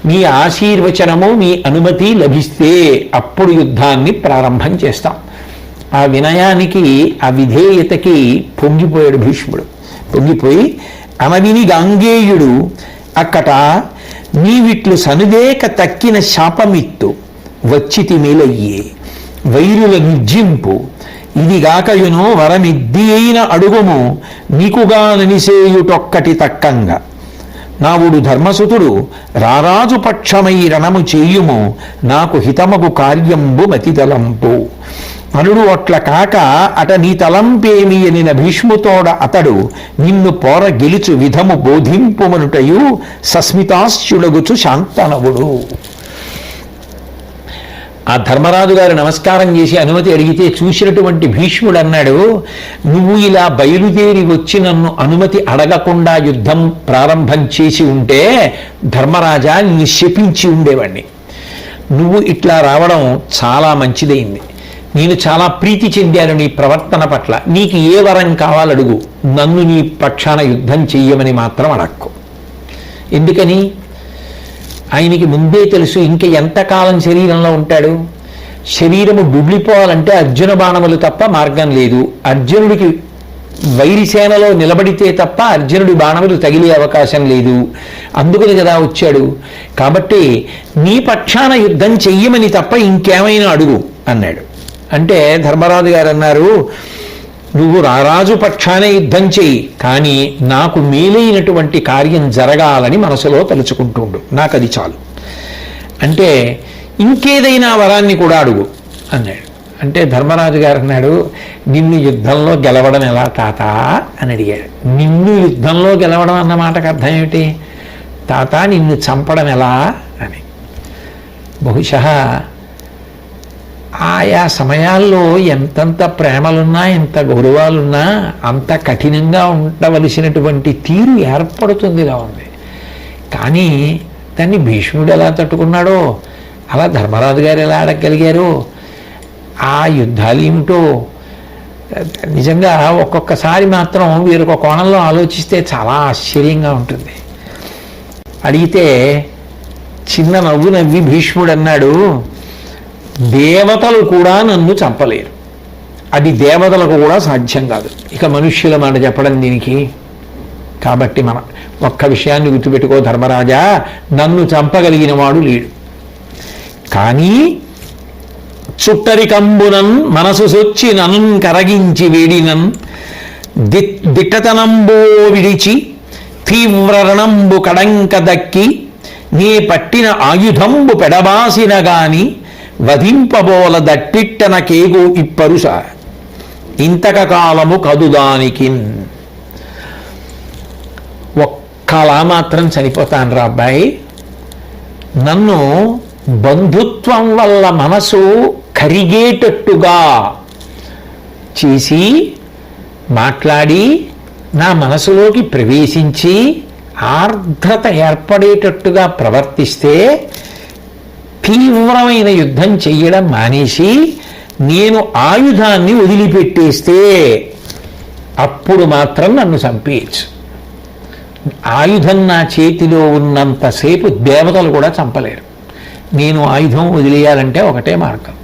మీ ఆశీర్వచనము, మీ అనుమతి లభిస్తే అప్పుడు యుద్ధాన్ని ప్రారంభం చేస్తాం. ఆ వినయానికి, ఆ విధేయతకి పొంగిపోయాడు భీష్ముడు. పొంగిపోయి అనవిని గాంగేయుడు అక్కట నీవిట్లు సనుదేక తక్కిన శాపమిత్తు వచ్చితి మేలయ్యే వైరుల నిర్జింపు ఇదిగాకయును వరమిద్ది అయిన అడుగుము నీకుగా ననిసేయుటొక్కటి తక్కంగా నావుడు ధర్మసుతుడు రారాజు పక్షమై రణము చేయుము నాకు హితమగు కార్యంబు మతితలంపు అనుడు అట్ల కాక అట నీ తలంపేమి అనిన భీష్ముతోడ అతడు నిన్ను పోర గెలుచు విధము బోధింపుమనుటయు సస్మితాశ్చుడగుచు శాంతనవుడు. ఆ ధర్మరాజు గారు నమస్కారం చేసి అనుమతి అడిగితే చూసినటువంటి భీష్ముడు అన్నాడు, నువ్వు ఇలా బయలుదేరి వచ్చి నన్ను అనుమతి అడగకుండా యుద్ధం ప్రారంభం చేసి ఉంటే ధర్మరాజా నిన్ను శపించి ఉండేవాణ్ణి. నువ్వు ఇట్లా రావడం చాలా మంచిదైంది. నేను చాలా ప్రీతి చెందాను నీ ప్రవర్తన పట్ల. నీకు ఏ వరం కావాలడుగు, నన్ను నీ పక్షాన యుద్ధం చెయ్యమని మాత్రం అడక్కు. ఎందుకని? ఆయనకి ముందే తెలుసు ఇంక ఎంతకాలం శరీరంలో ఉంటాడు. శరీరము బుడ్లిపోవాలంటే అర్జున బాణములు తప్ప మార్గం లేదు. అర్జునుడికి వైరిసేనలో నిలబడితే తప్ప అర్జునుడి బాణములు తగిలే అవకాశం లేదు. అందుకని కదా వచ్చాడు. కాబట్టి నీ పక్షాన యుద్ధం చెయ్యమని తప్ప ఇంకేమైనా అడుగు అన్నాడు. అంటే ధర్మరాజు గారు అన్నారు, నువ్వు రారాజు పక్షానే యుద్ధం చెయ్యి, కానీ నాకు మేలైనటువంటి కార్యం జరగాలని మనసులో తలుచుకుంటుండు, నాకు అది చాలు. అంటే ఇంకేదైనా వరాన్ని కూడా అడుగు అన్నాడు. అంటే ధర్మరాజు గారు అన్నాడు, నిన్ను యుద్ధంలో గెలవడం ఎలా తాత అని అడిగాడు. నిన్ను యుద్ధంలో గెలవడం అన్న మాటకు అర్థం ఏమిటి? తాత నిన్ను చంపడం ఎలా అని. బహుశా ఆయా సమయాల్లో ఎంతంత ప్రేమలున్నా, ఎంత గౌరవాలున్నా అంత కఠినంగా ఉండవలసినటువంటి తీరు ఏర్పడుతుందిగా ఉంది. కానీ దాన్ని భీష్ముడు ఎలా తట్టుకున్నాడో అలా ధర్మరాజు గారు ఎలా అడగగలిగారు? ఆ యుద్ధాలు ఏమిటో నిజంగా ఒక్కొక్కసారి మాత్రం వీరొక కోణంలో ఆలోచిస్తే చాలా ఆశ్చర్యంగా ఉంటుంది. అడిగితే చిన్న నవ్వు నవ్వి భీష్ముడు అన్నాడు, దేవతలు కూడా నన్ను చంపలేరు, అది దేవతలకు కూడా సాధ్యం కాదు, ఇక మనుష్యుల మాట చెప్పడం దీనికి. కాబట్టి మనం ఒక్క విషయాన్ని గుర్తుపెట్టుకో ధర్మరాజా, నన్ను చంపగలిగిన వాడు లేడు. కానీ చుట్టరికంబునన్ మనసు సొచ్చి నన్ను కరగించి వేడినన్ దిట్టతనంబో విడిచి తీవ్రరణంబు కడంక దక్కి నీ పట్టిన ఆయుధంబు పెడబాసిన గాని వధింపబోల దట్టిట్టన కేగు ఇప్పరుస ఇంతక కాలము కదుదానికి. ఒక్కలా మాత్రం చనిపోతాను రా అబ్బాయి, నన్ను బంధుత్వం వల్ల మనసు కరిగేటట్టుగా చేసి మాట్లాడి నా మనసులోకి ప్రవేశించి ఆర్ద్రత ఏర్పడేటట్టుగా ప్రవర్తిస్తే, తీవ్రమైన యుద్ధం చెయ్యడం మానేసి నేను ఆయుధాన్ని వదిలిపెట్టేస్తే అప్పుడు మాత్రం నన్ను చంపేయచ్చు. ఆయుధం నా చేతిలో ఉన్నంతసేపు దేవతలు కూడా చంపలేరు. నేను ఆయుధం వదిలేయాలంటే ఒకటే మార్గం,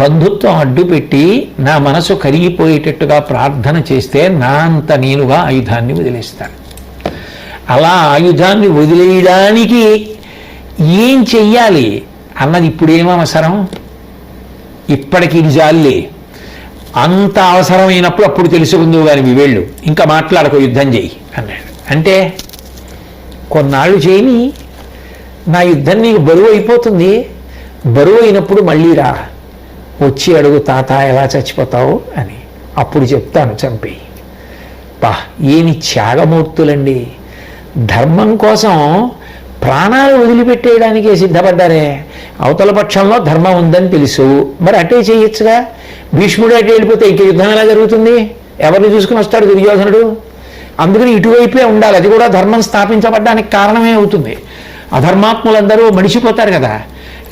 బంధుత్వం అడ్డుపెట్టి నా మనసు కరిగిపోయేటట్టుగా ప్రార్థన చేస్తే నా అంత నేనుగా ఆయుధాన్ని వదిలేస్తాను. అలా ఆయుధాన్ని వదిలేయడానికి ఏం చెయ్యాలి అన్నది ఇప్పుడేం అవసరం, ఇప్పటికి ఇది జాలే, అంత అవసరమైనప్పుడు అప్పుడు తెలుసుకుందువు కానీ వీళ్ళు ఇంకా మాట్లాడకు, యుద్ధం చేయి అన్నాడు. అంటే కొన్నాళ్ళు చేయని, నా యుద్ధం నీకు బరువు అయిపోతుంది, బరువు అయినప్పుడు మళ్ళీ రా, వచ్చి అడుగు తాత ఎలా చచ్చిపోతావు అని, అప్పుడు చెప్తాను చంపేయి. ఏమి త్యాగమూర్తులండి, ధర్మం కోసం ప్రాణాలు వదిలిపెట్టేయడానికే సిద్ధపడ్డారే. అవతల పక్షంలో ధర్మం ఉందని తెలుసు, మరి అటే చేయొచ్చుగా. భీష్ముడు అటే వెళ్ళిపోతే ఇంక యుద్ధం ఎలా జరుగుతుంది, ఎవరిని చూసుకుని వస్తాడు దుర్యోధనుడు? అందుకని ఇటువైపే ఉండాలి, అది కూడా ధర్మం స్థాపించబడ్డానికి కారణమే అవుతుంది. అధర్మాత్ములందరూ మడిచిపోతారు కదా.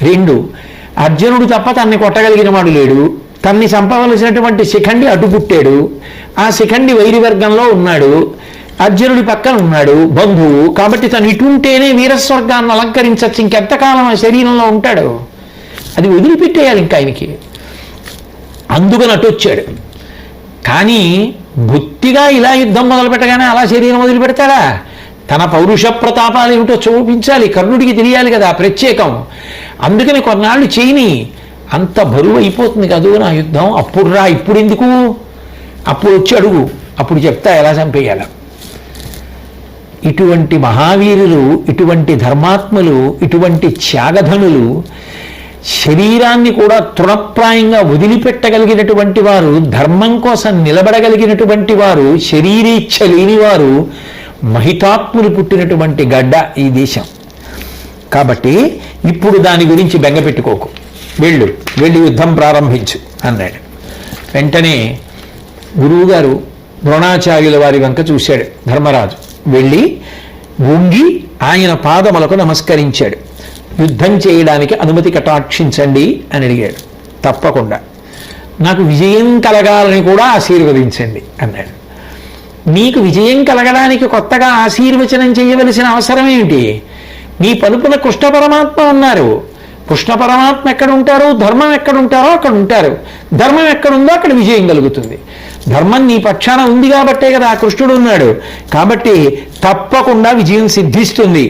2, అర్జునుడు తప్ప తన్ని కొట్టగలిగిన వాడు లేడు, తన్ని చంపవలసినటువంటి శిఖండి అడ్డుపుట్టాడు, ఆ శిఖండి వైరి వర్గంలో ఉన్నాడు, అర్జునుడి పక్కన ఉన్నాడు బంధువు, కాబట్టి తను ఇటుంటేనే వీరస్వర్గాన్ని అలంకరించచ్చు, ఇంకెంతకాలం ఆ శరీరంలో ఉంటాడు, అది వదిలిపెట్టేయాలి ఇంకా ఆయనకి. అందుకని అటొచ్చాడు. కానీ బొత్తిగా ఇలా యుద్ధం మొదలు పెట్టగానే అలా శరీరం వదిలిపెడతాడా? తన పౌరుష ప్రతాపాలు ఏమిటో చూపించాలి, కర్ణుడికి తెలియాలి కదా ప్రత్యేకం. అందుకని కొన్నాళ్ళు చేయని, అంత బరువు అయిపోతుంది కదూ నా యుద్ధం, అప్పుడు రా, ఇప్పుడు ఎందుకు, అప్పుడు వచ్చి అడుగు, అప్పుడు చెప్తా ఎలా చంపేయాల. ఇటువంటి మహావీరులు, ఇటువంటి ధర్మాత్ములు, ఇటువంటి త్యాగధనులు, శరీరాన్ని కూడా తృణప్రాయంగా వదిలిపెట్టగలిగినటువంటి వారు, ధర్మం కోసం నిలబడగలిగినటువంటి వారు, శరీరేచ్ఛ లేనివారు, మహితాత్ములు పుట్టినటువంటి గడ్డ ఈ దేశం. కాబట్టి ఇప్పుడు దాని గురించి బెంగపెట్టుకోకు, వెళ్ళి యుద్ధం ప్రారంభించు అన్నాడు. వెంటనే గురువుగారు ద్రోణాచార్యుల వారి వంక చూశాడు ధర్మరాజు. వెళ్ళి వంగి ఆయన పాదములకు నమస్కరించాడు. యుద్ధం చేయడానికి అనుమతి కటాక్షించండి అని అడిగాడు. తప్పకుండా, నాకు విజయం కలగాలని కూడా ఆశీర్వదించండి అన్నాడు. నీకు విజయం కలగడానికి కొత్తగా ఆశీర్వచనం చేయవలసిన అవసరం ఏమిటి? నీ పలుపున కృష్ణ పరమాత్మ ఉన్నారు. కృష్ణ పరమాత్మ ఎక్కడ ఉంటారు, ధర్మం ఎక్కడ ఉంటారో అక్కడ ఉంటారు. ధర్మం ఎక్కడుందో అక్కడ విజయం కలుగుతుంది. ధర్మం నీ పక్షాన ఉంది కాబట్టే కదా ఆ కృష్ణుడు ఉన్నాడు. కాబట్టి తప్పకుండా విజయం సిద్ధిస్తుంది.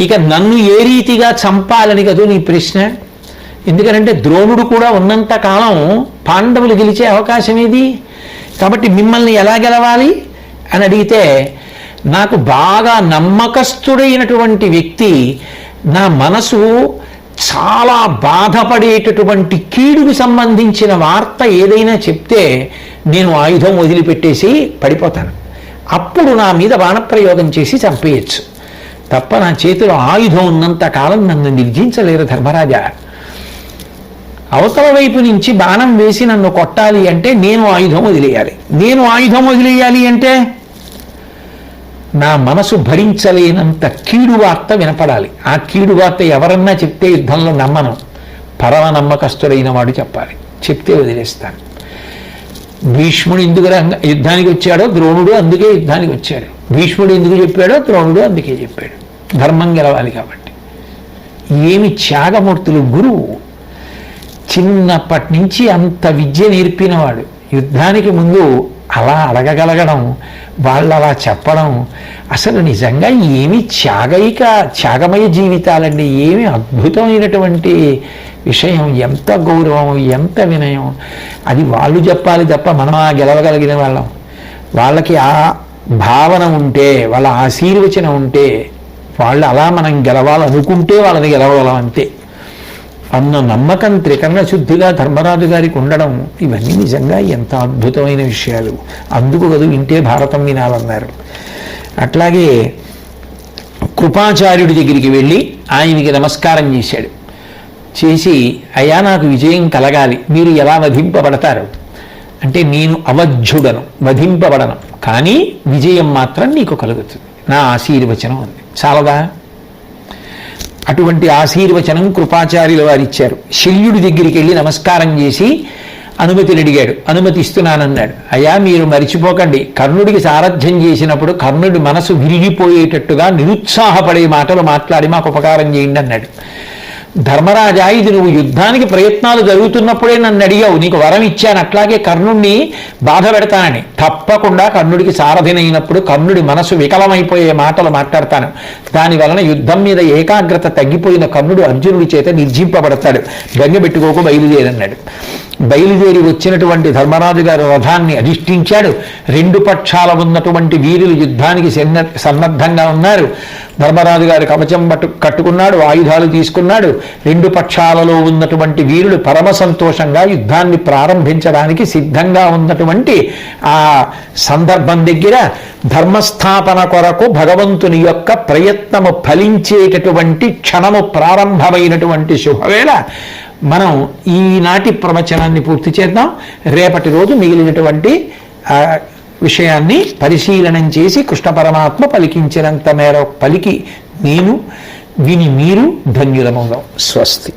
ఇక నన్ను ఏ రీతిగా చంపాలని కదా నీ ప్రశ్న. ఎందుకంటే ద్రోణుడు కూడా ఉన్నంత కాలం పాండవులు గెలిచే అవకాశం ఏది? కాబట్టి మిమ్మల్ని ఎలా గెలవాలి అని అడిగితే, నాకు బాగా నమ్మకస్తుడైనటువంటి వ్యక్తి నా మనసు చాలా బాధపడేటటువంటి కీడుకు సంబంధించిన వార్త ఏదైనా చెప్తే నేను ఆయుధం వదిలిపెట్టేసి పడిపోతాను. అప్పుడు నా మీద బాణప్రయోగం చేసి చంపేయచ్చు. తప్ప నా చేతిలో ఆయుధం ఉన్నంత కాలం నన్ను నిర్జించలేరు ధర్మరాజా. అవతల వైపు నుంచి బాణం వేసి నన్ను కొట్టాలి అంటే నేను ఆయుధం వదిలేయాలి. నేను ఆయుధం వదిలేయాలి అంటే నా మనసు భరించలేనంత కీడు వార్త వినపడాలి. ఆ కీడు వార్త ఎవరన్నా చెప్తే యుద్ధంలో నమ్మను. పరమ నమ్మకస్తుడైన వాడు చెప్పాలి, చెప్తే వదిలేస్తాను. భీష్ముడు ఎందుకు యుద్ధానికి వచ్చాడో ద్రోణుడు అందుకే యుద్ధానికి వచ్చాడు. భీష్ముడు ఎందుకు చెప్పాడో ద్రోణుడు అందుకే చెప్పాడు. ధర్మం గెలవాలి కాబట్టి. ఏమి త్యాగమూర్తులు! గురువు చిన్నప్పటి నుంచి అంత విద్య నేర్పినవాడు యుద్ధానికి ముందు అలా అడగగలగడం, వాళ్ళు అలా చెప్పడం, అసలు నిజంగా ఏమి త్యాగమయ జీవితాలండి. ఏమి అద్భుతమైనటువంటి విషయం, ఎంత గౌరవం, ఎంత వినయం. అది వాళ్ళు చెప్పాలి తప్ప మనం గెలవగలిగిన వాళ్ళం. వాళ్ళకి ఆ భావన ఉంటే, వాళ్ళ ఆశీర్వచనం ఉంటే, వాళ్ళు అలా మనం గెలవాలనుకుంటే వాళ్ళని గెలవగలం అంతే అన్న నమ్మకం త్రికరణ శుద్ధిగా ధర్మరాజు గారికి ఉండడం, ఇవన్నీ నిజంగా ఎంత అద్భుతమైన విషయాలు. అందుకు కదా వింటే భారతం వినాలన్నారు. అట్లాగే కృపాచార్యుడి దగ్గరికి వెళ్ళి ఆయనకి నమస్కారం చేశాడు. చేసి, అయ్యా నాకు విజయం కలగాలి, మీరు ఎలా వధింపబడతారు అంటే, నేను అవధ్యుడను, వధింపబడను, కానీ విజయం మాత్రం నీకు కలుగుతుంది, నా ఆశీర్వచనం ఉంది. చాలదా? అటువంటి ఆశీర్వచనం కృపాచార్యుల వారు ఇచ్చారు. శల్యుడి దగ్గరికి వెళ్ళి నమస్కారం చేసి అనుమతిని అడిగాడు. అనుమతి ఇస్తున్నానన్నాడు. అయ్యా మీరు మరిచిపోకండి, కర్ణుడికి సారథ్యం చేసినప్పుడు కర్ణుడి మనసు విరిగిపోయేటట్టుగా నిరుత్సాహపడే మాటలు మాట్లాడి మాకు ఉపకారం చేయండి అన్నాడు. ధర్మరాజా, ఇది నువ్వు యుద్ధానికి ప్రయత్నాలు జరుగుతున్నప్పుడే నన్ను అడిగావు, నీకు వరం ఇచ్చాను, అట్లాగే కర్ణుడిని బాధ పెడతానని. తప్పకుండా కర్ణుడికి సారథినైనప్పుడు కర్ణుడి మనసు వికలమైపోయే మాటలు మాట్లాడతాను. దానివలన యుద్ధం మీద ఏకాగ్రత తగ్గిపోయిన కర్ణుడు అర్జునుడి చేత నిర్జింపబడతాడు. గంగబెట్టుకోకు, బయలుదేరన్నాడు. బయలుదేరి వచ్చినటువంటి ధర్మరాజు గారు రథాన్ని అధిష్ఠించాడు. రెండు పక్షాల ఉన్నటువంటి వీరులు యుద్ధానికి సన్నద్ధంగా ఉన్నారు. ధర్మరాజు గారు కవచం కట్టుకున్నాడు, ఆయుధాలు తీసుకున్నాడు. రెండు పక్షాలలో ఉన్నటువంటి వీరులు పరమ సంతోషంగా యుద్ధాన్ని ప్రారంభించడానికి సిద్ధంగా ఉన్నటువంటి ఆ సందర్భం దగ్గర ధర్మస్థాపన కొరకు భగవంతుని యొక్క ప్రయత్నము ఫలించేటటువంటి క్షణము ప్రారంభమైనటువంటి శుభవేళ మనం ఈనాటి ప్రవచనాన్ని పూర్తి చేద్దాం. రేపటి రోజు మిగిలినటువంటి విషయాన్ని పరిశీలనం చేసి కృష్ణ పరమాత్మ పలికించినంత మేర పలికి నేను విని మీరు ధన్యులమవుదాం. స్వస్తి.